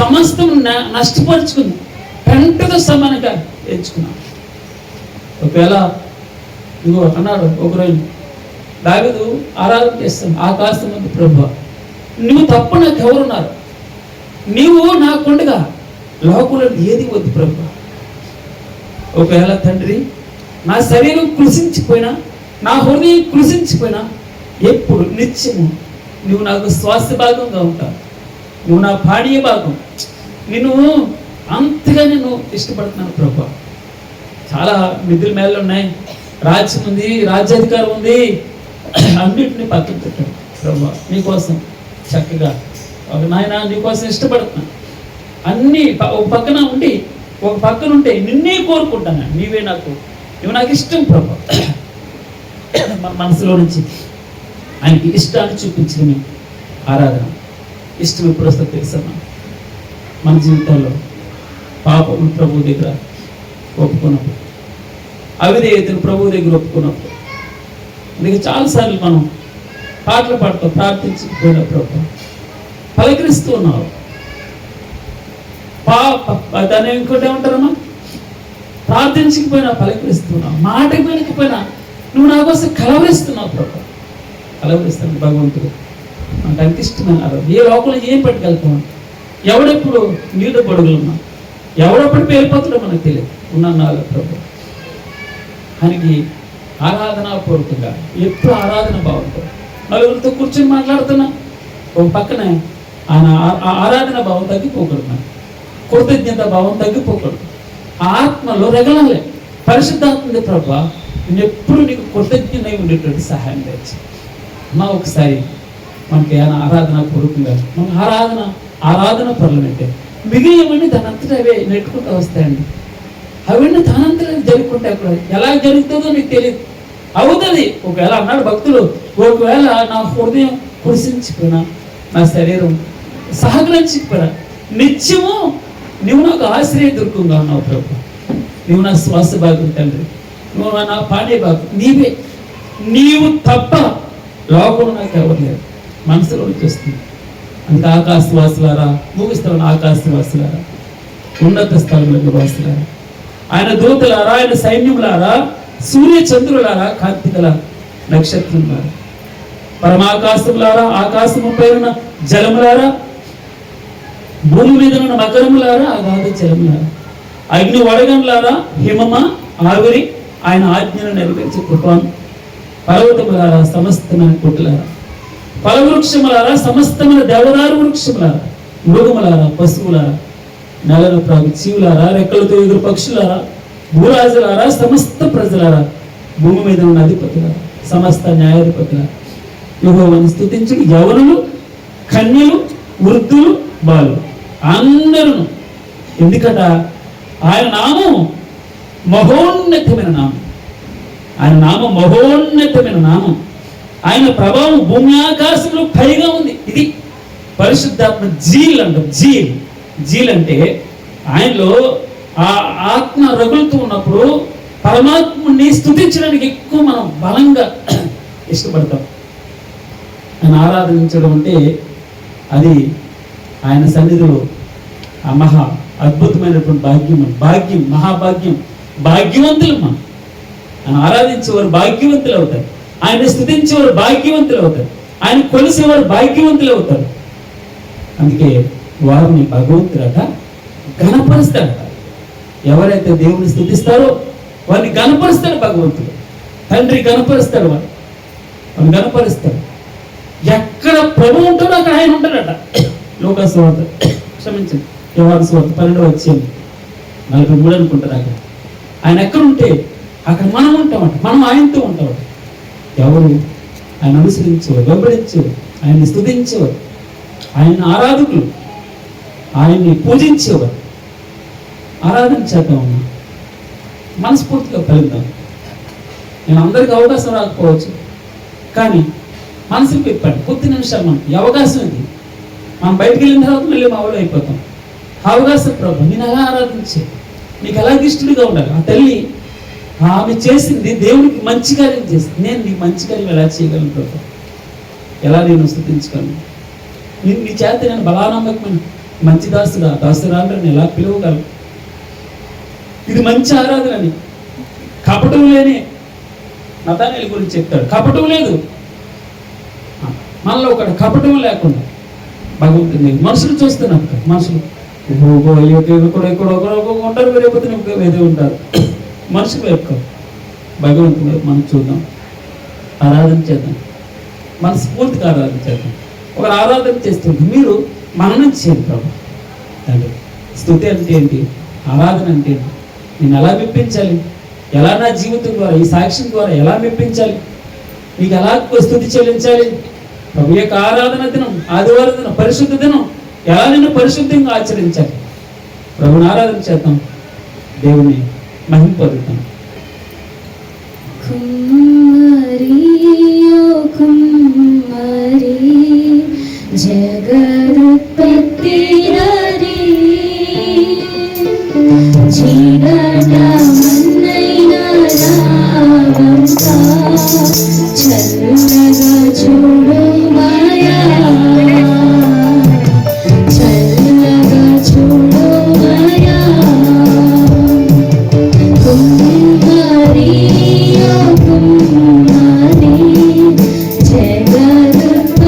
సమస్తం నష్టపరుచుకుంది, పెంటతో సమానంగా ఎంచుకున్నాడు. ఒకవేళ ఇదిగో అన్నాడు ఒకరోజు, దావీదు ఆరాధన చేస్తాం, ఆకాశం ఉంది ప్రభువా, నువ్వు తప్ప నాకు ఎవరున్నారు, నీవు నాకుండగా లోకంలో ఏది వద్దు ప్రభువా. ఒకవేళ తండ్రి నా శరీరం కృషించిపోయినా, నా హృదయం కృషించిపోయినా, ఎప్పుడు నిత్యము నువ్వు నాకు స్వాస్థ్య భాగంగా ఉంటావు, నువ్వు నా పానీయ భాగం, నేను అంతగా నేను ఇష్టపడుతున్నాను ప్రభువా. చాలా మిద్దుల మేళ్ళు ఉన్నాయి, రాజ్యం ఉంది, రాజ్యాధికారం ఉంది, అన్నింటినీ పక్కన పెట్టాను ప్రభువా నీకోసం చక్కగా. ఒక నాయన నీకోసం ఇష్టపడుతున్నాను, అన్నీ ఒక పక్కన ఉండి ఒక పక్కన ఉంటే నిన్నే కోరుకుంటాను, నీవే నాకు, నువ్వు నాకు ఇష్టం ప్రభువా. మన మనసులో నుంచి ఆయనకి ఇష్టాన్ని చూపించిన ఆరాధన. ఇష్టం ఎప్పుడు వస్తుందో తెలుసా? మన జీవితాల్లో పాపం ప్రభు దగ్గర ఒప్పుకున్నప్పుడు, అవిధేయతను ప్రభు దగ్గర ఒప్పుకున్నప్పుడు. అందుకే చాలాసార్లు మనం పాటలు పాడుతూ ప్రార్థించకపోయినప్పుడు పలకరిస్తూ ఉన్నావు, దాన్ని ఇంకోటి ఏమంటారమ్మా, ప్రార్థించకపోయినా పలకరిస్తున్నావు, మాట వినకపోయినా నువ్వు నా కోసం కలవరిస్తున్నావు ప్రభు. కలవరిస్తాను భగవంతుడు నాకు అంత ఇష్టమైన ఆరాధన. ఏ లోకంలో ఏం పట్టుకెళ్తాం, ఎవడెప్పుడు నీళ్ళు పొడుగులున్నా, ఎవడెప్పుడు పేలిపోతాడో మనకు తెలియదు. ఉన్నాను ప్రభు ఆయనకి ఆరాధనాపూర్వకంగా ఎప్పుడు ఆరాధన బాగుంటుంది. నలుగురితో కూర్చొని మాట్లాడుతున్నా ఒక పక్కన ఆయన ఆరాధన భావం తగ్గిపోకూడదు, కృతజ్ఞత భావం తగ్గిపోకూడదు, ఆత్మలో రగలాలి. పరిశుద్ధాత్మ ప్రభు నేను ఎప్పుడు నీకు కృతజ్ఞతై ఉండేటువంటి సహాయం తెచ్చి మా ఒకసారి మనకి ఆరాధన పూర్వకంగా మన ఆరాధన పనులంటే మిగిలినవన్నీ దాని అంతటా అవే నెట్టుకుంటూ వస్తాయండి. అవన్నీ దానంతటా జరుగుకుంటే అక్కడ ఎలా జరుగుతుందో నీకు తెలియదు, అవుతుంది. ఒకవేళ అన్నాడు భక్తులు, ఒకవేళ నా హృదయం కురిసించిపోయినా, నా శరీరం సహకరించకపోయినా, నిత్యము నువ్వు నాకు ఆశ్రయ దుర్గంగా ఉన్నావు ప్రభు. నువ్వు నా శ్వాస భాగం తండ్రి, నువ్వు నా పాడే భాగం, నీవే, నీవు తప్ప లోకంలో నాకు ఎవరు లేరు. మనసులో వచ్చేస్తుంది. అందుకే ఆకాశవాసులారా, ముగిస్తాను ఆకాశవాసులారా, ఉన్నత స్థలంలో వాసులారా, ఆయన దూతలారా, ఆయన సైన్యములారా, సూర్య చంద్రులారా, కార్తీకల నక్షత్రములారా, పరమాకాశములారా, ఆకాశము పైన జలములారా, భూమి మీద ఉన్న మకరములారా, అగాధ జలములారా, అగ్ని వడగంలారా, హిమమ ఆవిరి, ఆయన ఆజ్ఞను నెరవేర్చే కృపాను, పర్వతములారా, సమస్తమైన పుట్టులారా, ఫలవృక్షములారా, సమస్తమైన దేవదారు వృక్షములారా, మృగములారా, పశువులారా, నెలను ప్రాగు జీవులారా, రెక్కలతో ఎగురు పక్షులారా, భూరాజులారా, సమస్త ప్రజలారా, భూమి మీద ఉన్న అధిపతులారా, సమస్త న్యాయాధిపతులారా, యెహోవాను స్తుతించుడు. యవనులు, కన్యలు, వృద్ధులు, బాలులు అందరూ. ఎందుకట ఆయన నామం మహోన్నతమైన నామం, ఆయన నామం మహోన్నతమైన నామం, ఆయన ప్రభావం భూమి ఆకాశంలో పైగా ఉంది. ఇది పరిశుద్ధాత్మ జీల్ అంటారు. జీల్ అంటే ఆయనలో ఆ ఆత్మ రగులుతూ ఉన్నప్పుడు పరమాత్మని స్తుతించడానికి ఎక్కువ మనం బలంగా ఇష్టపడతాం. ఆయన ఆరాధించడం అంటే అది ఆయన సన్నిధిలో ఆ మహా అద్భుతమైనటువంటి భాగ్యం, మహాభాగ్యం, భాగ్యవంతులు. మనం ఆయన ఆరాధించేవారు భాగ్యవంతులు అవుతారు, ఆయన స్తుతించేవారు భాగ్యవంతులు అవుతారు, ఆయన కొలిసేవారు భాగ్యవంతులు అవుతారు. అందుకే వారిని భగవంతుడట ఘనపరుస్తాడట. ఎవరైతే దేవుని స్తుతిస్తారో వారిని ఘనపరుస్తాడు భగవంతుడు. తండ్రి ఘనపరుస్తాడు, వారిని ఘనపరుస్తాడు. ఎక్కడ ప్రభు ఉంటాడో అక్కడ ఆయన ఉంటాడట. లోకస్వార్త క్షమించండి, యోహాను సువార్త 12:43 అనుకుంటారు. అక్కడ ఆయన ఎక్కడుంటే అక్కడ మనం ఉంటామట, మనం ఆయనతో ఉంటామట. ఎవరు ఆయన అనుసరించేవారు, వెంబడించేవారు, ఆయన్ని స్తుతించేవారు, ఆయన ఆరాధకులు, ఆయన్ని పూజించేవారు. ఆరాధన చేద్దామన్నా, మనస్ఫూర్తిగా ఫలిద్దాం. నేను అందరికీ అవకాశం రాకపోవచ్చు, కానీ మనసుకు పెట్టండి. కొద్ది నిమిషాలు మనకి అవకాశం ఇది. మనం బయటికి వెళ్ళిన తర్వాత మళ్ళీ మా ఊళ్ళో అయిపోతాం. అవకాశం ప్రభు, నేను ఎలా ఆరాధించే, నీకు ఎలా ఇష్టడిగా ఉండాలి. ఆ తల్లి ఆమె చేసింది దేవునికి మంచి కార్యం చేసింది. నేను నీకు మంచి కార్యం ఎలా చేయగలను ప్రభు, ఎలా నేను స్తుతించగలను, నీ చేత నేను బలానమ్మకమైన మంచి దాసురాలు నేను ఎలా పిలవగలను. ఇది మంచి ఆరాధన అని, కపటం లేని నతానేలు గురించి చెప్తాడు. కపటం లేదు మనలో, ఒకటి కపటం లేకుండా భగవంతుని మనుషులు చూస్తున్నారు కదా, మనుషులు ఉంటారు, రేపొద్దున వేరే ఉంటారు. మనుషులు వైపు భగవంతుని వైపు మనం చూద్దాం, ఆరాధన చేద్దాం, మనస్ఫూర్తిగా ఆరాధన చేద్దాం. ఒక ఆరాధన చేస్తుంది మీరు మననం చేయండి ప్రభు. అంటే స్తుతి అంటే ఏంటి, ఆరాధన అంటే ఏంటి, నేను ఎలా మెప్పించాలి, ఎలా నా జీవితం ద్వారా ఈ సాక్ష్యం ద్వారా ఎలా మెప్పించాలి, నీకు ఎలా స్తుతి చెల్లించాలి. ప్రభు యొక్క ఆరాధన దినం, ఆదివారం దినం, పరిశుద్ధ దినం ఎలా నిన్ను పరిశుద్ధంగా ఆచరించాలి. ప్రభుని ఆరాధన చేద్దాం, దేవుని మహింపొందుతాం. కుమ్మరి ఓ కుమ్మరి జగదుత్పత్తి రరి చీకట మన్నైన రావంతా చల్లగా చూడు మాయా, చల్లగా చూడు మాయా. కుమ్మరి ఓ కుమ్మరి జగదుత్పత్తి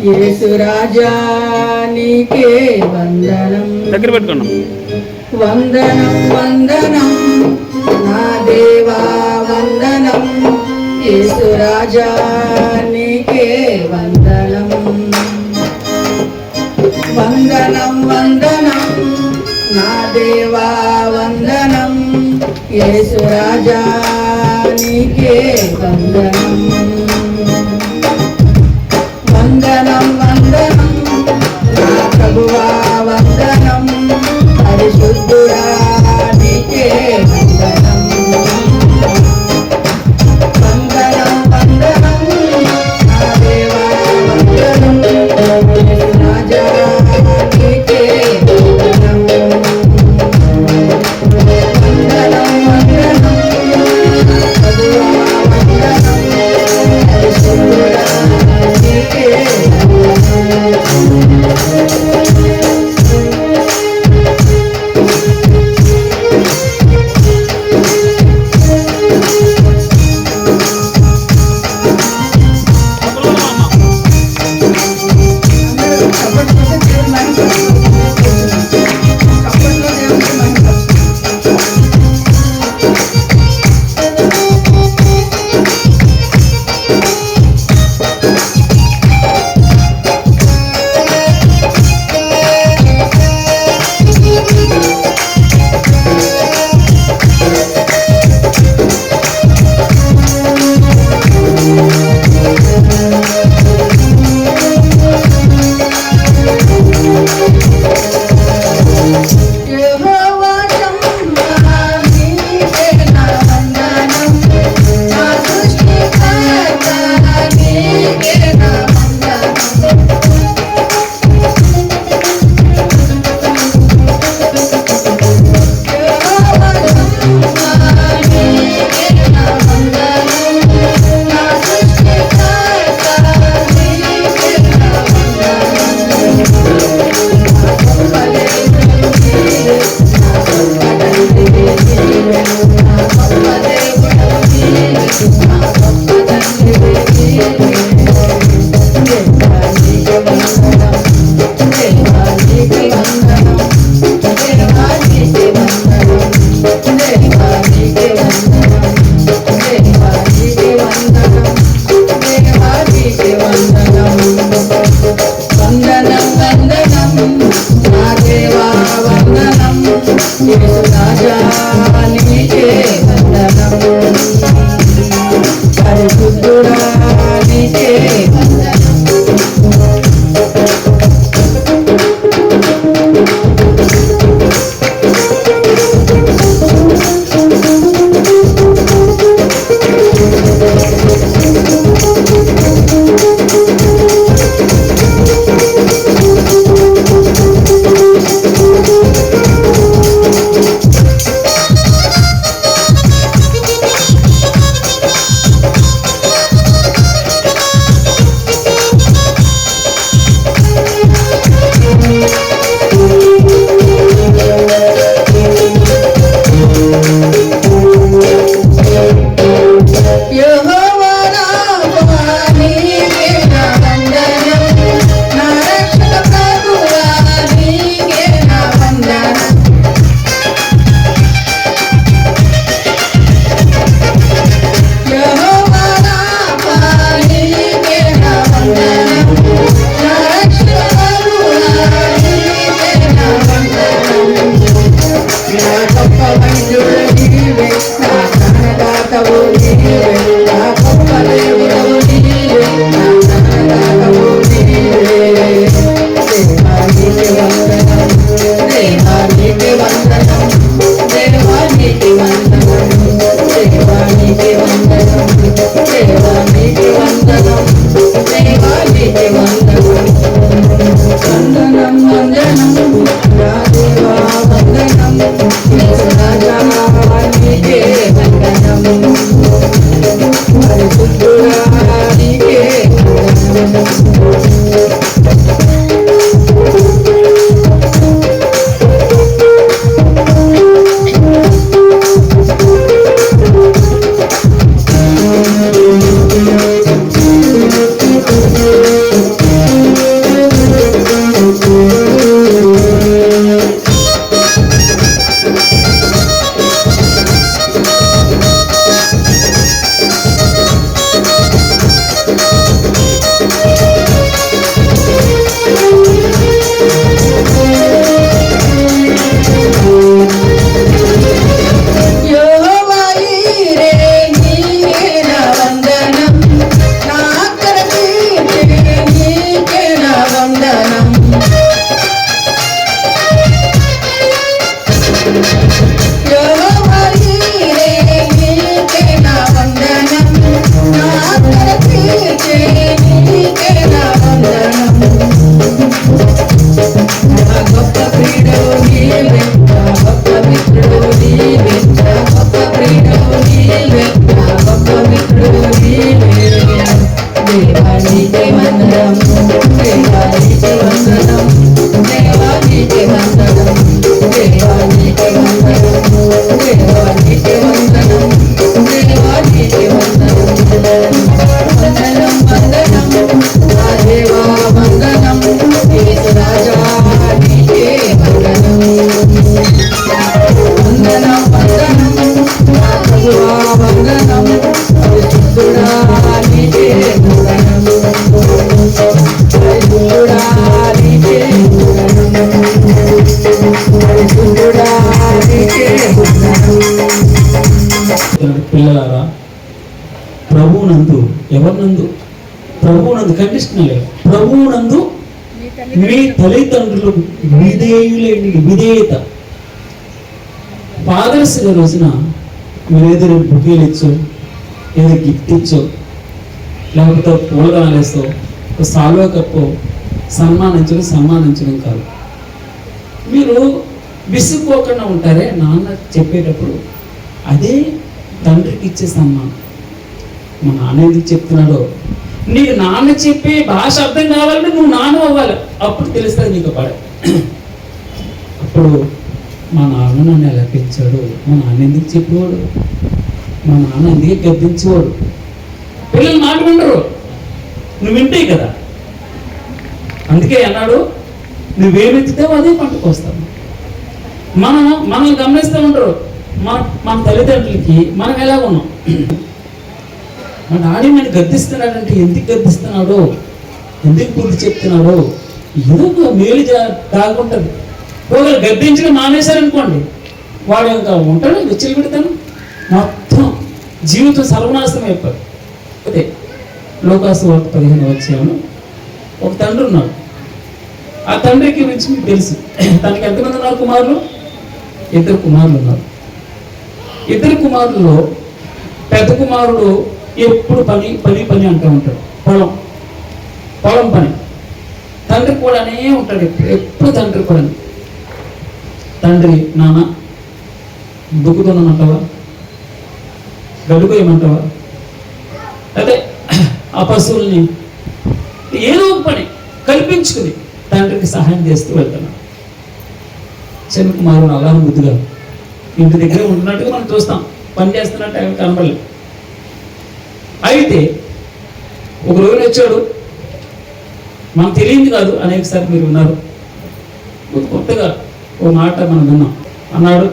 యేసు రాజా నీకే వందనం దగ్గర పెట్టుకున్నాం. వందనం వందనం నా దేవా వందనం యేసు రాజా నీకే వందనం వందనం వందనం నా దేవా వందనం యేసు రాజా నీకే వందనం వందనం వందనం నా ప్రభువా వందనం పరిశుద్ధుడా నీకే వందనం వందనం వందనం నా దేవా వందనం యేసు రాజా నీకే వందనం వందనం వందనం నా ప్రభువా వందనం పరిశుద్ధుడా నీకే యెహోవా షమ్మా నీకే నా వందనం నా సృష్టికర్త నీకే నా వందనం యెహోవా షమ్మా నీకే నా వందనం నా సృష్టికర్త నీకే నా వందనం వందనం నా దేవా వందనం యేసు రాజా నీకే వందనం పరిశుద్ధుడా నీకే వందనం యెహోవా రావా నీకే నా వందనం నా రక్షక ప్రభువా నీకే నా వందనం యెహోవా రావా నీకే నా వందనం నా రక్షక ప్రభువా నీకే నా వందనం నా గొప్ప వైద్యుడు నీవే నా ప్రాణదాతవు నీవే నా గొప్ప దేవుడవు నీవే నా ప్రాణదాతవు నీవే దేవా నీకే వందనం దేవా నీకే వందనం దేవా నీకే వందనం దేవా నీకే వందనం దేవా నీకే వందనం దేవా నీకే వందనం వందనం వందనం నా దేవా వందనం యేసు రాజా నీకే వందనం పరిశుద్ధుడా నీకే వందనం చూడాలికే చూడాలికే పిల్లలారా, ప్రభువునందు, ఎవరినందు? ప్రభువునందు, కండిషనల్, ప్రభువునందు మీ తల్లిదండ్రులు విధేయత. ఫాదర్స్ డే రోజున మీరు ఏదో బుకేలు ఇచ్చో, ఏదో గిఫ్ట్ ఇచ్చో, లేకపోతే పూలదానాలు వేస్తో, సాల్వా కప్పో సన్మానించడం కాదు. మీరు విసుక్కోకుండా ఉంటారే నాన్న చెప్పేటప్పుడు, అదే తండ్రికి ఇచ్చే సన్మానం. మా నాన్న ఎందుకు చెప్తున్నాడో, నీకు నాన్న చెప్పే భాష అర్థం కావాలంటే నువ్వు నాన్న అవ్వాలి, అప్పుడు తెలుస్తుంది నీకు పాడ. అప్పుడు మా నాన్న నన్ను ఎలా పెంచాడు, మా నాన్న ఎందుకు చెప్పేవాడు, మా నాన్న ఎందుకే గద్దించేవాడు. పిల్లలు మాట్లాడరు, నువ్వు వింటే కదా. అందుకే అన్నాడు, నువ్వేమెత్తితే అదే పంటకు వస్తావు. మనం గమనిస్తూ ఉంటారు, మన తల్లిదండ్రులకి మనం ఎలా ఉన్నాం. మా డాడీ నేను గద్దిస్తున్నాడంటే ఎందుకు గద్దిస్తున్నాడో, ఎందుకు బుద్ధి చెప్తున్నాడో, ఏదో ఒక మేలు దాగుంటుంది. ఒకరు గద్దించడం మానేశారనుకోండి, వాడు ఇంకా ఉంటాడు, వెచ్చలు పెడతాను, మొత్తం జీవితం సర్వనాశనం అయిపోయి. అదే లోకాసు 15 వచ్చాను. ఒక తండ్రి ఉన్నాడు. ఆ తండ్రికి గురించి మీకు తెలుసు. తనకి ఎంతమంది ఉన్నారు కుమారులు? 2 కుమారులు ఉన్నారు. 2 కుమారుల్లో పెద్ద కుమారుడు ఎప్పుడు పని అంటూ ఉంటాడు. పొలం పని. తండ్రి కూడా అనే ఉంటాడు, ఎప్పుడు తండ్రి కూడా. తండ్రి, నాన్న దుక్కుతున్నానంటావా, గడుకోయమంటావా, అదే ఆ పశువుల్ని ఏదో ఒక పని కల్పించుకుని తండ్రికి సహాయం చేస్తూ వెళ్తున్నాడు. చిన్న కుమారుడు అలా ముద్దుగా ఇంటి దగ్గర ఉంటున్నట్టుగా మనం చూస్తాం, పని చేస్తున్నట్టు ఆయన కనబడలేదు. అయితే ఒక రోజు వచ్చాడు, మనకు తెలియదు కాదు, అనేకసారి మీరు ఉన్నారు, కొత్తగా ఓ మాట మనం విన్నాం. అన్నాడు,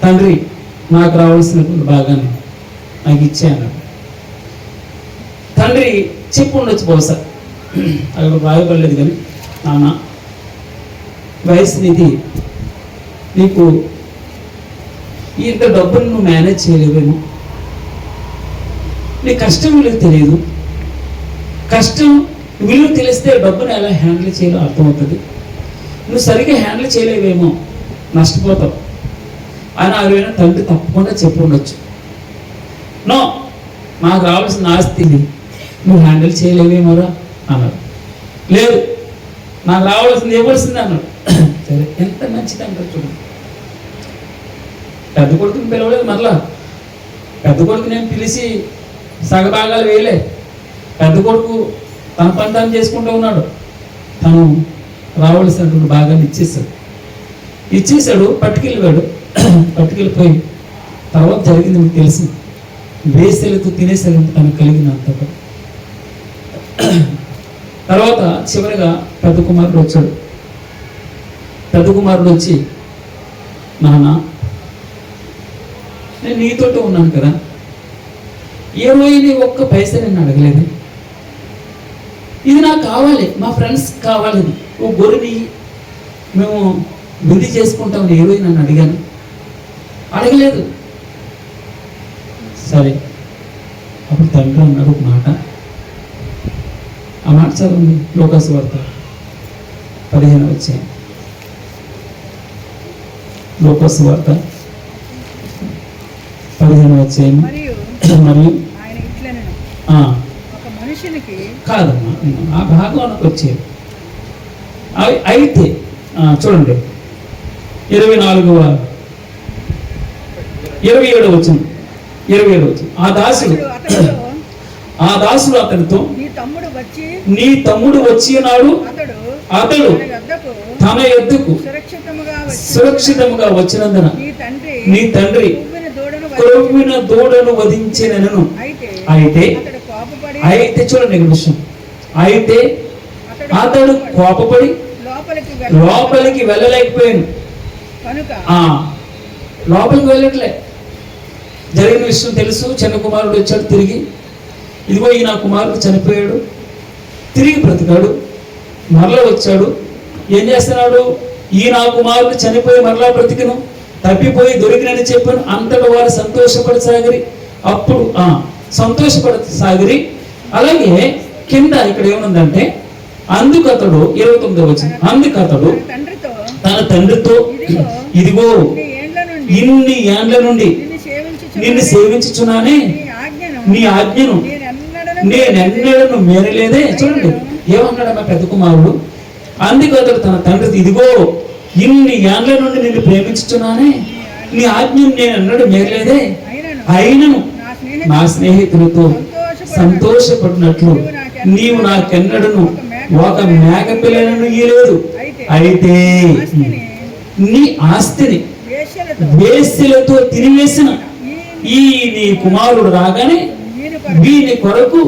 తండ్రి నాకు రావాల్సినటువంటి భాగాన్ని నాకు ఇచ్చే అన్నాడు. తండ్రి చెప్పు ఉండొచ్చు బహుశా, అక్కడ రాయబడలేదు, కానీ నాన్న వయసు నిధి, నీకు ఇంత డబ్బును నువ్వు మేనేజ్ చేయలేవేమో, నీ కష్టం విలువ తెలియదు, కష్టం విలువ తెలిస్తే డబ్బును ఎలా హ్యాండిల్ చేయాలో అర్థమవుతుంది, నువ్వు సరిగ్గా హ్యాండిల్ చేయలేవేమో, నష్టపోతావు అని ఆయన తండ్రి తప్పకుండా చెప్పి ఉండొచ్చు. నో, నాకు రావాల్సిన ఆస్తిని నువ్వు హ్యాండిల్ చేయలేవేమోరా అన్నాడు. లేదు, నాకు రావాల్సింది ఇవ్వాల్సింది అన్నాడు. సరే, ఎంత మంచిది అంటారు చూడండి. పెద్ద కొడుకుని పిలవలేదు, మరలా పెద్ద కొడుకు నేను పిలిచి సగభాగాలు వేయలే. పెద్ద కొడుకు తన పని తాను చేసుకుంటూ ఉన్నాడు. తను రావాల్సినటువంటి భాగాన్ని ఇచ్చేసాడు. పట్టుకెళ్ళిపోయాడు. పట్టుకెళ్ళిపోయి తర్వాత జరిగింది మీకు తెలిసి, వేసెలతో తినేసరి తనకు కలిగినంత. తర్వాత చివరిగా పెద్ద కుమారుడు వచ్చాడు. పెద్ద కుమారుడు వచ్చి, నాన్న నేను నీతోటి ఉన్నాను కదా, ఏ రోజు ఒక్క పైసా నేను అడగలేదు, ఇది నాకు కావాలి, మా ఫ్రెండ్స్ కావాలి, ఓ గొర్రెని మేము బుద్ధి చేసుకుంటామని ఏ రోజు నన్ను అడగలేదు. సరే, అప్పుడు తండ్రి అన్నాడు ఒక మాట, ఆ మాట చదవండి, లోకాసు వార్త 15 వచ్చాయి. లోకాసు వార్త 15 వచ్చాయి. మరియు మరియు ఆయన ఇట్లనెను, ఒక మనుషునికి కాదమ్మా, ఆ భాగంలోకి వచ్చేది. అయితే చూడండి, 27వ వచ్చింది. ఆ దాసుడు అతనితో, నీ తమ్ముడు వచ్చినాడు, అతడు తన యొద్దకు సురక్షితముగా వచ్చినందున నీ తండ్రి క్రొవ్విన దూడను వధించినను. అయితే చూడండి విషయం, అయితే అతడు కోపపడి లోపలికి వెళ్ళలేకపోయాను. లోపలికి వెళ్ళట్లే. జరిగిన విషయం తెలుసు. చిన్న కుమారుడు వచ్చాడు తిరిగి, ఇదిగో ఈ నా కుమారుడు చనిపోయాడు, తిరిగి బ్రతికాడు, మరలా వచ్చాడు. ఏం చేస్తున్నాడు? ఈ నా కుమారుడు చనిపోయి మరలా బ్రతికిను, తప్పిపోయి దొరికినని చెప్పాను. అంతటా వారు సంతోషపడసాగిరి. అప్పుడు సంతోషపడసాగిరి. అలాగే కింద ఇక్కడ ఏముందంటే, అందుకు అతడు 29వ వచనం, అందుకు అతడు తండ్రితో తన తండ్రితో, ఇదిగో ఇన్ని ఏండ్ల నుండి నిన్ను సేవించుచున్నానే, నీ ఆజ్ఞను నేనెన్నడను మేరలేదే. చూడండి ఏమన్నాడు మా పెద్ద కుమారుడు. అందుకు అతడు తన తండ్రి, ఇదిగో ఇన్ని ఏండ్ల నుండి నిన్ను ప్రేమించుచున్నానే, నీ ఆజ్ఞను నేను ఎన్నడూ మేరలేదే. అయినను నా స్నేహితులతో సంతోషపడినట్లు నీవు నాకెన్నడను ఒక మేక పిల్లను ఇయ్యలేదు. అయితే నీ ఆస్తిని వేశ్యలతో తినివేసిన ఈ నీ కుమారుడు రాగానే వీని కొరకు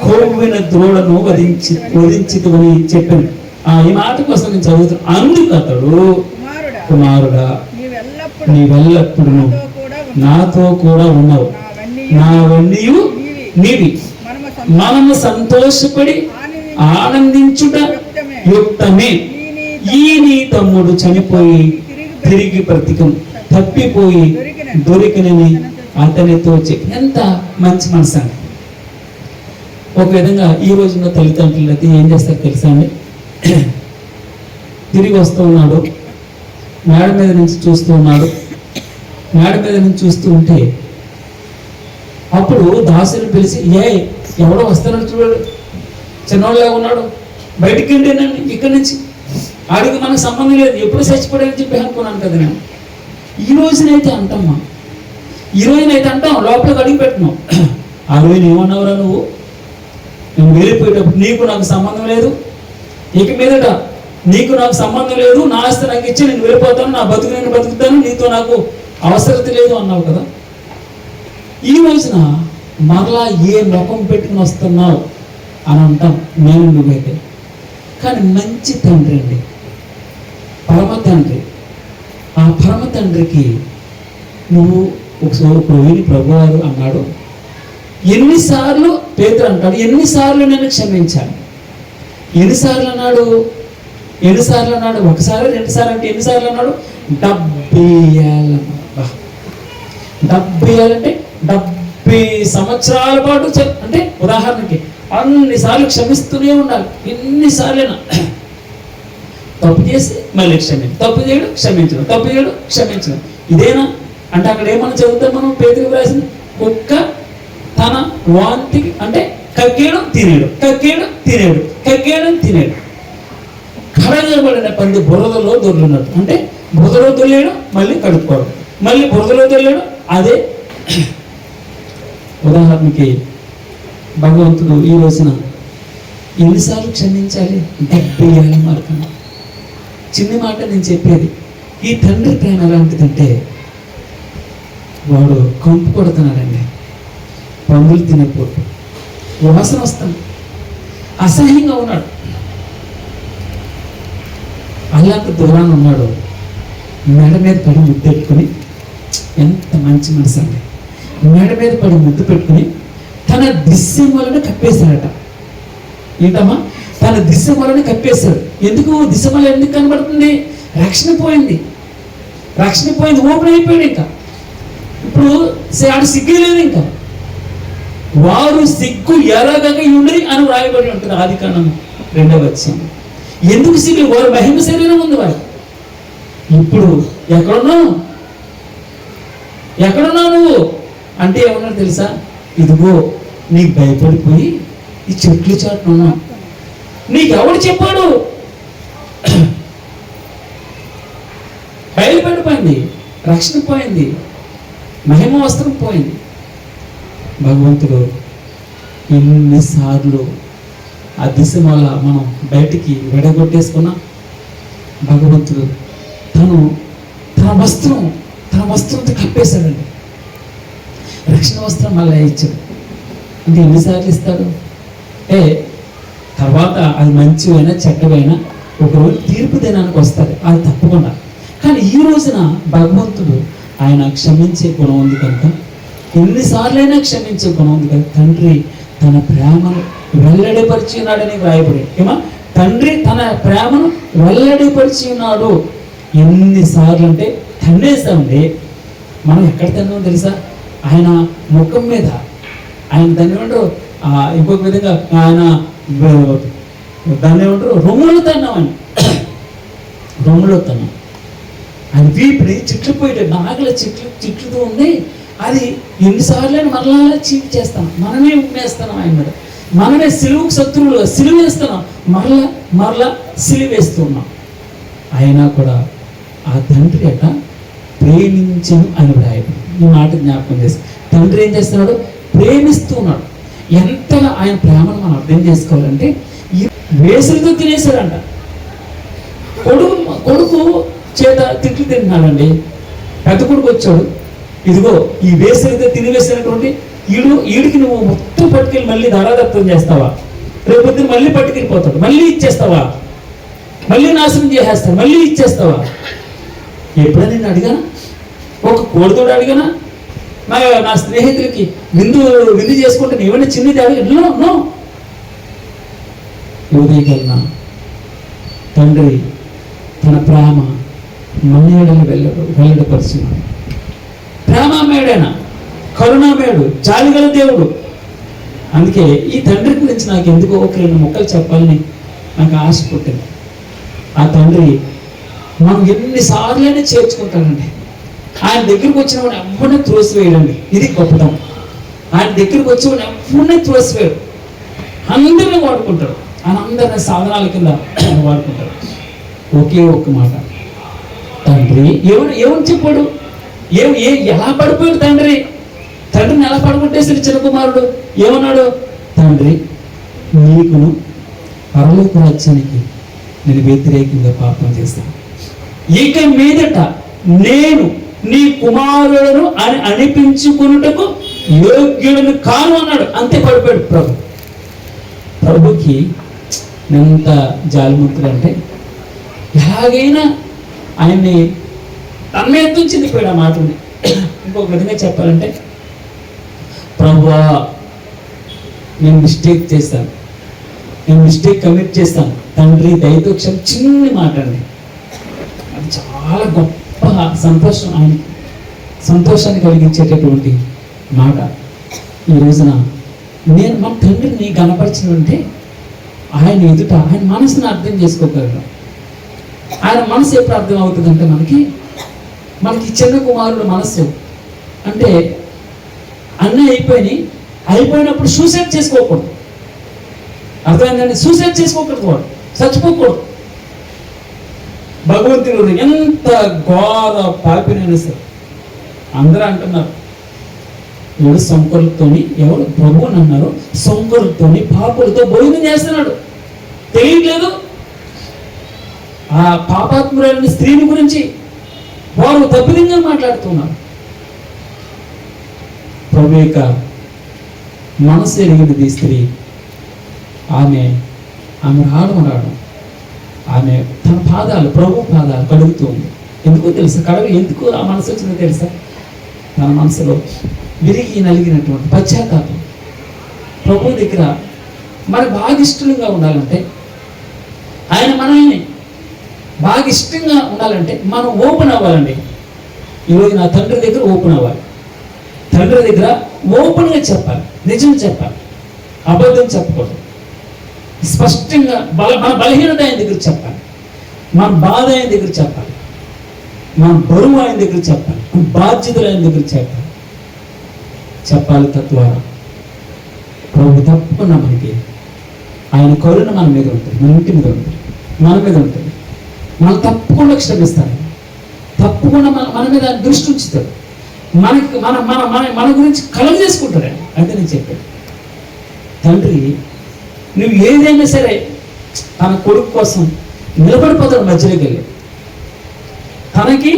కొవ్విన ద్రోడను వధించితమని చెప్పాను. ఈ మాట కోసం నేను చదువుతాను. అందుకు అతడు, కుమారుడా నీవెల్లప్పుడు నాతో కూడా ఉన్నావు, నావన్నీ నీవి, మనము సంతోషపడి ఆనందించుట యుక్తమే. ఈ నీ తమ్ముడు చనిపోయి తిరిగి బ్రతికం, తప్పిపోయి దొరికినని అతనితో చెప్పి. ఎంత మంచి మనసు అండి. ఒక విధంగా ఈ రోజున తల్లిదండ్రులు అయితే ఏం చేస్తారు తెలుసా అండి? తిరిగి వస్తూ ఉన్నాడు, మేడ మీద నుంచి చూస్తూ ఉన్నాడు. మేడ మీద నుంచి చూస్తూ ఉంటే అప్పుడు దాసుని పిలిచి, ఎవడో వస్తున్నాడు చూడాడు, చిన్నవాళ్ళగా ఉన్నాడు, బయటికి వెళ్ళినండి ఇక్కడి నుంచి, ఆడికి మనకు సంబంధం లేదు, ఎప్పుడు చచ్చిపోయాడని చెప్పి అనుకున్నాను కదా నేను. ఈ రోజునైతే అంటమ్మా, ఈ రోజునైతే అంటాం, లోపలికి అడిగి పెట్టినావు. ఆ రోజున ఏమన్నావురా నువ్వు? నేను వెళ్ళిపోయేటప్పుడు నీకు నాకు సంబంధం లేదు, ఇక మీదట నీకు నాకు సంబంధం లేదు, నా ఆస్తి నాకు ఇచ్చి నేను వెళ్ళిపోతాను, నా బతుకు నేను బతుకుతాను, నీతో నాకు అవసరత లేదు అన్నావు కదా. ఈ రోజున మరలా ఏ ముఖం పెట్టుకుని వస్తున్నావు అని అంటాం నేను నువ్వైతే. కానీ మంచి తండ్రి అండి, పరమ తండ్రి. ఆ పరమ తండ్రికి నువ్వు ఒకసారి విని ప్రభువారు అన్నాడు, ఎన్నిసార్లు పేతురు అంటాడు, ఎన్నిసార్లు నేను క్షమించాను. ఎన్నిసార్లు అన్నాడు? ఎన్నిసార్లు అన్నాడు? ఒకసారి రెండుసార్లు అంటే ఎన్నిసార్లు అన్నాడు? 70 ఏళ్ళ. 70 ఏళ్ళంటే 70 సంవత్సరాల పాటు. అంటే ఉదాహరణకి అన్నిసార్లు క్షమిస్తూనే ఉండాలి. ఎన్నిసార్లైనా తప్పు చేసి మళ్ళీ క్షమించడం, తప్పు చేయడం క్షమించడం, తప్పు చేయడం క్షమించడం. ఇదేనా అంటే అక్కడ ఏమన్నా చదువుతాం మనం? పేతురుకు రాసింది, కుక్క తన వాంతికి అంటే కక్కేయడం తినేయడం, కక్కేయడం తినేయడం, కక్కేయడం తినేయడం. కడగబడిన పంది బురదలో దొర్లున్నట్టు. అంటే బురదలో దొర్లేయడం, మళ్ళీ కడుక్కోవడం, మళ్ళీ బురదలో దొర్లేయడం. అదే ఉదాహరణకి భగవంతుడు ఈ రోజున ఎన్నిసార్లు క్షమించాలి? 70 ఏళ్ళ మార్గం. చిన్న మాట నేను చెప్పేది, ఈ తండ్రి ప్రేమ ఎలాంటిదంటే, వాడు కంపు కొడుతున్నాడండి, పందులు తినకపోతే వాసన వస్తుంది, అసహ్యంగా ఉన్నాడు. అలాంటి దూరాన్ని ఉన్నాడు. మెడ మీద పడి ముద్దు పెట్టుకుని, ఎంత మంచి మనసు అండి, మెడ మీద పడి ముద్దు పెట్టుకుని తన దిశ్యం వలన కప్పేశాడట. ఏంటమ్మా? తన దిశ్యం వలన కప్పేశాడు. ఎందుకు? దిశ్యం వల్ల ఎందుకు కనబడుతుంది? రక్షణ పోయింది, రక్షణ పోయింది, ఓపెన్ అయిపోయాడు. ఇంకా ఇప్పుడు ఆడు సిగ్గే లేదు. ఇంకా వారు సిగ్గు ఎలాగగా ఉండి అని వ్రాయబడి ఉంటుంది ఆదికాండం 2వ అధ్యాయం. ఎందుకు సిగ్గు? వారు మహిమ శరీరం ఉంది వారు. ఇప్పుడు ఎక్కడున్నావు? ఎక్కడున్నావు నువ్వు అంటే ఏమన్నా తెలుసా? ఇదిగో నీకు భయపడిపోయి ఈ చెట్లు చాటున్నా. నీకెవడు చెప్పాడు? బయలుపడిపోయింది, రక్షణ పోయింది, మహిమ వస్త్రం పోయింది. భగవంతుడు ఎన్నిసార్లు ఆ దిశ వల్ల మనం బయటికి విడగొట్టేసుకున్నా, భగవంతుడు తన వస్త్రంతో కప్పేశాడండి. రక్షణ వస్త్రం మళ్ళీ ఇచ్చాడు. అంటే ఎన్నిసార్లు ఇస్తాడు? తర్వాత అది మంచివైనా చెడ్డవైనా ఒకరోజు తీర్పు దినానికి వస్తుంది, అది తప్పకుండా. కానీ ఈ రోజున భగవంతుడు ఆయన క్షమించే గుణం ఉంది కనుక, ఎన్నిసార్లైనా క్షమించే గుణం ఉంది కనుక తండ్రి తన ప్రేమను వెల్లడిపరిచినాడని వ్రాయబడి. ఏమా? తండ్రి తన ప్రేమను వెల్లడిపరిచి ఉన్నాడు. ఎన్నిసార్లు అంటే తన్నేస్తామండి. మనం ఎక్కడ తిన్నామో తెలుసా? ఆయన ముఖం మీద, ఆయన దాన్ని ఏమంటారు, ఇంకొక విధంగా ఆయన దాన్ని ఏమంటారు, రొమ్ములో తన్నామని, రొమ్ములో తన్నాం. ఆయన వీపుని చిట్లు పోయేటట్టు నాగల చిట్లుతో ఉంది. అది ఎన్నిసార్లు మరలా చీట్ చేస్తాం, మనమే ఉమ్మేస్తున్నాం ఆయన మీద, మనమే సిలువుకు శత్రువులుగా సిలువ వేస్తున్నాం, మరలా సిలువ వేస్తున్నాం. అయినా కూడా ఆ తండ్రి అట ప్రేమించను అని రాయడు. ఈ మాట జ్ఞాపకం చేసి, తండ్రి ఏం చేస్తున్నాడు? ప్రేమిస్తున్నాడు. ఎంతగా ఆయన ప్రేమను మనం అర్థం చేసుకోవాలంటే, ఈ వేసవితో తినేశాడంట. కొడుకు చేత తిట్లు తింటున్నాడండి. పెద్ద కొడుకు వచ్చాడు, ఇదిగో ఈ వేసవితో తినివేసినటువంటి ఈడికి నువ్వు మొత్తం పట్టుకెళ్ళి మళ్ళీ ధారాదత్తం చేస్తావా? రేపొద్దున మళ్ళీ పట్టుకెళ్ళిపోతాడు, మళ్ళీ ఇచ్చేస్తావా? మళ్ళీ నాశనం చేసేస్తావు, మళ్ళీ ఇచ్చేస్తావా? ఎప్పుడైనా నేను అడిగానా? ఒక కోడితోడు అడిగానా? నా స్నేహితులకి విందు చేసుకుంటే ఏమైనా చిన్నది అడిగా? నో. ఉదయగలన తండ్రి తన ప్రేమ మన్నేడని వెల్లడిపరిచినాడు. ప్రేమమేడైనా, కరుణామేడు, జాలిగల దేవుడు. అందుకే ఈ తండ్రి గురించి నాకు ఎందుకో ఒక 2 ముక్కలు చెప్పాలని నాకు ఆశ పుట్టింది. ఆ తండ్రి మనం ఎన్నిసార్లైనా చేర్చుకుంటాడండి. ఆయన దగ్గరికి వచ్చిన వాడు ఎవరిని త్రోసివేయడండి. ఇది గొప్పతనం. ఆయన దగ్గరికి వచ్చి వాడు ఎవరిని త్రోసివేయడు. అందరినీ వాడుకుంటాడు. ఆయన అందరిని సాధనాల కింద వాడుకుంటాడు. ఒకే ఒక్క మాట, తండ్రి ఏమని చెప్పాడు? ఎలా పడిపోయాడు తండ్రిని ఎలా పడగొట్టేసాడు చిన్న కుమారుడు? ఏమన్నాడు? తండ్రి, నీకును పరలోక రాజ్యానికి నేను వ్యతిరేకంగా పాపం చేశాను. ఇక మీదట నేను నీ కుమారులను అని అనిపించుకున్నటకు యోగ్యులను కాను అన్నాడు. అంతే పడిపోయాడు ప్రభుకి ఎంత జాలిమంతుడు అంటే, ఎలాగైనా ఆయన్ని తన్మయత్వం చెందిపోయాడు ఆ మాటని. ఇంకొక విధంగా చెప్పాలంటే, ప్రభువా నేను మిస్టేక్ చేస్తాను, నేను మిస్టేక్ కమిట్ చేస్తాను, తండ్రి దయతో చిన్న మాట అండి. అది చాలా గొప్ప సంతోషం, ఆయనకి సంతోషాన్ని కలిగించేటటువంటి మాట. ఈ రోజున నేను మా తండ్రిని గణపరిచినంటే ఆయన ఎదుట ఆయన మనసుని అర్థం చేసుకోగలను. ఆయన మనసు ఎప్పుడు అర్థం అవుతుందంటే మనకి చిన్న కుమారుడు మనసు అంటే అన్నీ అయిపోయినప్పుడు సూసైడ్ చేసుకోకూడదు. అర్థమైందండి? సూసైడ్ చేసుకోకూడదు, వాడు చచ్చిపోకూడదు. భగవంతుడు ఎంత ఘోర పాపినైనా సరే అందరూ అంటున్నారు, ఎవడు సంకరులతోని, ఎవరు ప్రభువుని అన్నారు, సంకరులతోని పాపులతో భోజనం చేస్తున్నాడు. తెలియట్లేదు ఆ పాపాత్మురైన స్త్రీని గురించి వారు తప్పిదంగా మాట్లాడుతున్నారు. ప్రభు యొక్క మనసు ఎరిగినది స్త్రీ. ఆమె రావడం ఆమె తన పాదాలు, ప్రభు పాదాలు కడుగుతూ ఉంది. ఎందుకో తెలుసా? ఎందుకు ఆ మనసు వచ్చిందో తెలుసా? తన మనసులో విరిగి నలిగినటువంటి పశ్చాత్తాపం. ప్రభు దగ్గర మరి బాగా ఇష్టంగా ఉండాలంటే, ఆయన మనల్ని బాగా ఇష్టంగా ఉండాలంటే మనం ఓపెన్ అవ్వాలండి. ఈరోజు నా తండ్రి దగ్గర ఓపెన్ అవ్వాలి. తండ్రి దగ్గర ఓపెన్గా చెప్పాలి, నిజం చెప్పాలి, అబద్ధం చెప్పకూడదు. స్పష్టంగా మన బలహీనత ఆయన దగ్గర చెప్పాలి, మన బాధ ఆయన దగ్గర చెప్పాలి, మన బరువు ఆయన దగ్గర చెప్పాలి, మన బాధ్యతలు ఆయన దగ్గర చెప్పాలి. తద్వారా ప్రభు తప్పకుండా మనకి ఆయన కరుణ మన మీద ఉంటుంది, మన ఇంటి మీద ఉంటుంది, మన మీద ఉంటుంది. మనం తప్పకుండా క్షమిస్తాడు, తప్పకుండా మన మీద ఆయన దృష్టి ఉంచుతాడు, మనకి మన గురించి కలగజేసుకుంటాడు. అయితే నేను చెప్పాను, తండ్రి నువ్వు ఏదైనా సరే తన కొడుకు కోసం నిలబడిపోతాడు. మధ్యలోకి వెళ్ళి తనకి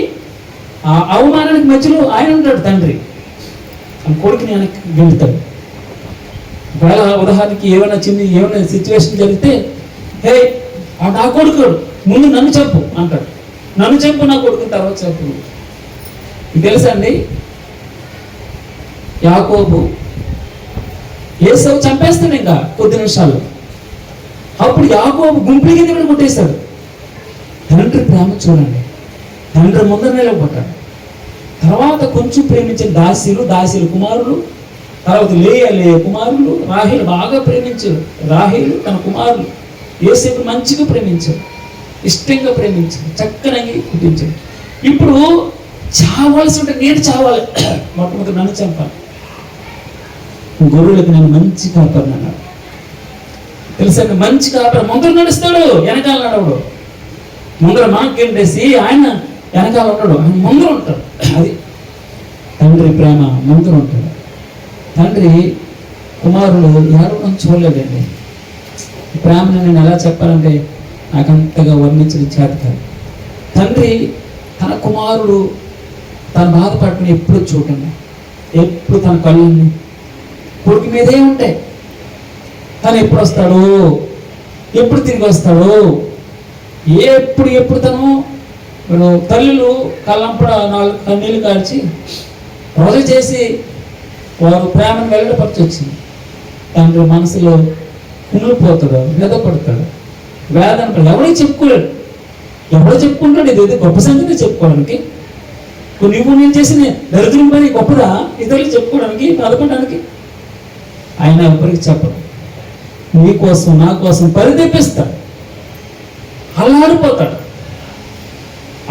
ఆ అవమానానికి మధ్యలో ఆయన ఉంటాడు. తండ్రి తన కొడుకుని ఆయనకి గెలుతాడు. ఒకవేళ ఉదాహరణకి ఏమైనా సిచ్యువేషన్ జరిగితే, హే నా కొడుకు ముందు నన్ను చెప్పు అంటాడు. నన్ను చెప్పు, నా కొడుకు తర్వాత చెప్పు. ఇది తెలుసా అండి? యాకోబు ఏసావు చంపేస్తాడు ఇంకా కొద్ది నిమిషాల్లో. అప్పుడు యాకోబు గుంపుల కింద కూడా కొట్టేశాడు. తండ్రి ప్రేమ చూడండి, తండ్రి ముందర నిలబడ్డాడు. తర్వాత కొంచెం ప్రేమించిన దాసీలు కుమారులు, తర్వాత లేయ కుమారులు, రాహేలు బాగా ప్రేమించారు. రాహేలు తన కుమారులు యోసేపు మంచిగా ప్రేమించారు, ఇష్టంగా ప్రేమించారు, చక్కనగి కుట్టించారు. ఇప్పుడు చావాల్సి ఉంటే నేను చావాలి, మొట్టమొదటి నన్ను చంపాలి. గొర్రెలకు నేను మంచి కాపరిని అన్నాడు. తెలుసా, మంచి కాపరి ముందర నడుస్తాడు, వెనకాల నడవడు. ముందర మాకేంటేసి ఆయన వెనకాల ఉంటాడు, ఆయన ముందర ఉంటాడు. అది తండ్రి ప్రేమ, ముందర ఉంటాడు. తండ్రి కుమారులు ఎవరు చూడలేదండి. ప్రేమను నేను ఎలా చెప్పాలంటే నాకు అంతగా వర్ణించడం చేత కాదు. తండ్రి తన కుమారుడు తను బాధపడుకుని ఎప్పుడు చూడండి, ఎప్పుడు తన కళ్ళని కొడుకు మీదే ఉంటాయి. తను ఎప్పుడు వస్తాడు, ఎప్పుడు తిరిగి వస్తాడు, ఎప్పుడు తను తల్లులు కళ్ళంపడ 4 కన్నీళ్ళు కాల్చి రోజు చేసి వారు ప్రేమను వెళ్ళపరిచి వచ్చింది. తండ్రి మనసులో కుమిలిపోతాడు, వ్యధపడతాడు, వేదన ఎవరికి చెప్పుకోలేడు. ఎవరో చెప్పుకుంటాడు, ఇది గొప్ప సంగతి చెప్పుకోవడానికి. నువ్వు నేను చేసిన దరిద్రం పని గొప్పదా ఇతరులు చెప్పుకోవడానికి, బాధపడడానికి? ఆయన ఎవరికి చెప్పడు. నీ కోసం నా కోసం పరితెప్పిస్తాడు, అల్లాడిపోతాడు.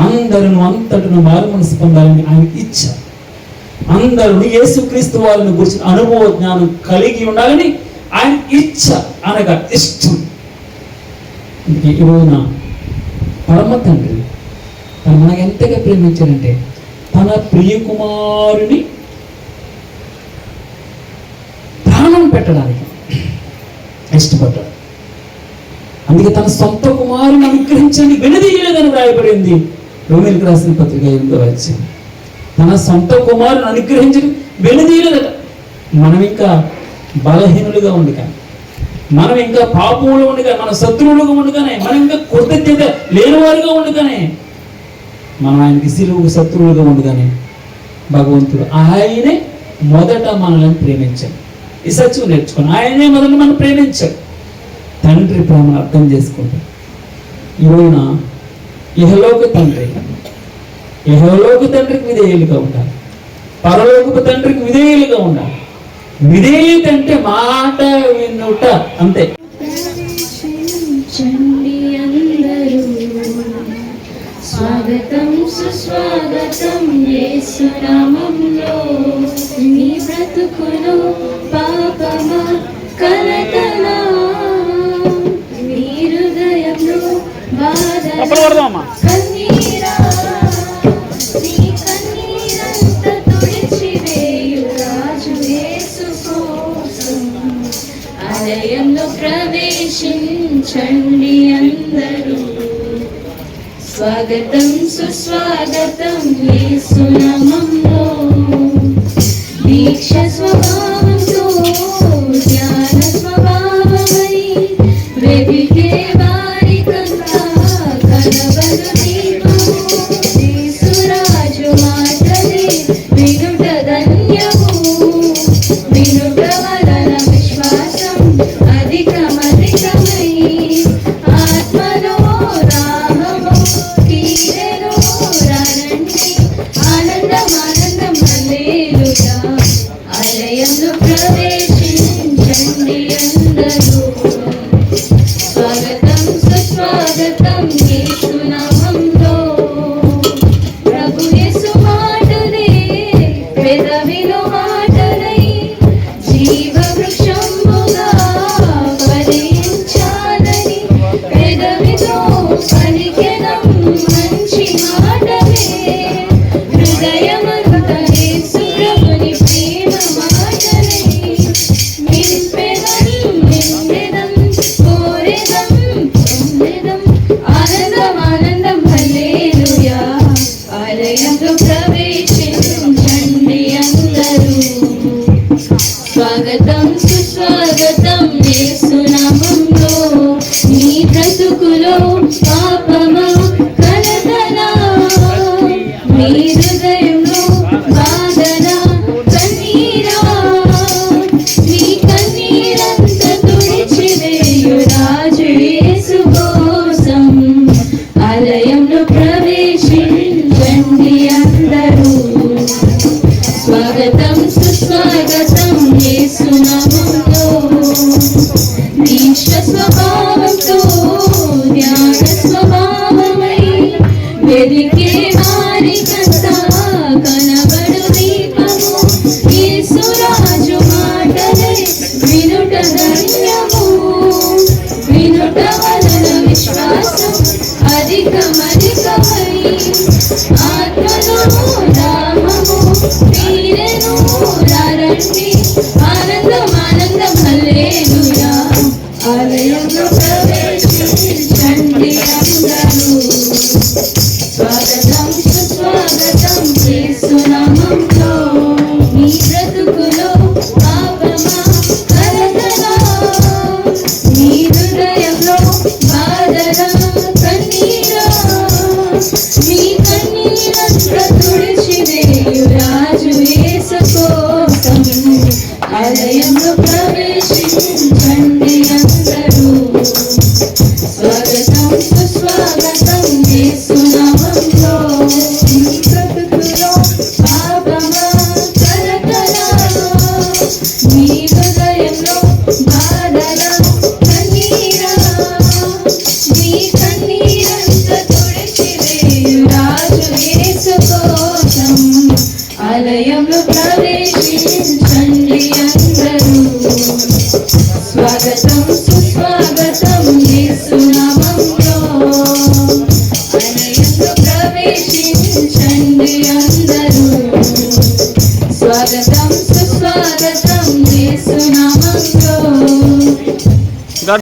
అందరూ అంతటను మారు మనసు పొందాలని ఆయన ఇచ్చ. అందరూ యేసుక్రీస్తు వారిని గురించి అనుభవ జ్ఞానం కలిగి ఉండాలని ఆయన ఇచ్చ, అనగా ఇష్టం. ఈరోజున పరమ తండ్రి తను మనకు ఎంతగా ప్రేమించారంటే తన ప్రియ కుమారుని ప్రాణం పెట్టడానికి ఇష్టపడ్డాడు. అందుకే తన సొంత కుమారుని అనుగ్రహించని వినదీయలేదని వ్రాయబడింది రోమీయులకు రాసిన పత్రిక 8వ అధ్యాయం. తన సొంత కుమారుని అనుగ్రహించని వినదీయలేదట. మనం ఇంకా బలహీనులుగా ఉండి కానీ, మనం ఇంకా పాపములు ఉండి కానీ, మన శత్రువులుగా ఉండగానే, మనం ఇంకా కృతజ్ఞత లేనివారుగా ఉండగానే, మనం ఆయనకి సిలువుకు శత్రువులుగా ఉండగానే భగవంతుడు ఆయనే మొదట మనల్ని ప్రేమించాడు. ఈ సత్యం నేర్చుకుని ఆయనే మొదట మనం ప్రేమించాడు. తండ్రి ప్రేమను అర్థం చేసుకుంటాం. ఈరోజున ఇహలోక తండ్రికి విధేయులుగా ఉండాలి, పరలోకపు తండ్రికి విధేయులుగా ఉండాలి. విధేయత అంటే మాట వినుట అంతే. ప్రవేశించండి అందరూ, స్వాగతం సుస్వాగతం యేసు నామములో. నీ బ్రతుకులో పాపమా కలతనా, నీ హృదయంలో బాధ కన్నీరా, నీ కన్నీరంత తుడిచివేయు రాజు యేసు కోసం. ఆలయంలో ప్రవేశించండి అందరూ, స్వాగతం సుస్వాగతం యేసు నామములో. దీక్ష స్వభావంతో జ్ఞాన స్వభావమై వెదికే వారికంతా కనబడు దీపము. యేసురాజు మాటలే వినుట ధన్యము, వినుట వలన విశ్వాసం అధికమధికమై ఆత్మలో రాహము తీరెను రండి. ఆనందం ఆనందం హల్లెలూయా. ఆలయంలో ప్రవేశించండి అందరూ, స్వాగతం సుస్వాగతం యేసు నామములో. ప్రభు యేసు మాటలే పెదవిలో మాటలై జీవ వృక్షముగా ఫలించాలని పెదవితో పలికెదం మంచి మాటలే. హృదయమంతా యేసు ప్రభుని ప్రేమ మాటలై నింపెదం కోరెదం పొందెదం. ఆనందం ఆనందం హల్లెలూయా. ఆలయంలో ప్రవేశించండి అందరూ, స్వాగతం సుస్వాగతం యేసు నామములో. నీ బ్రతుకులో పాపమా కలతనా, నీ హృదయంలో బాధనా కన్నీరా, నీ కన్నీరంత తుడిచివేయు రాజు స్వరూప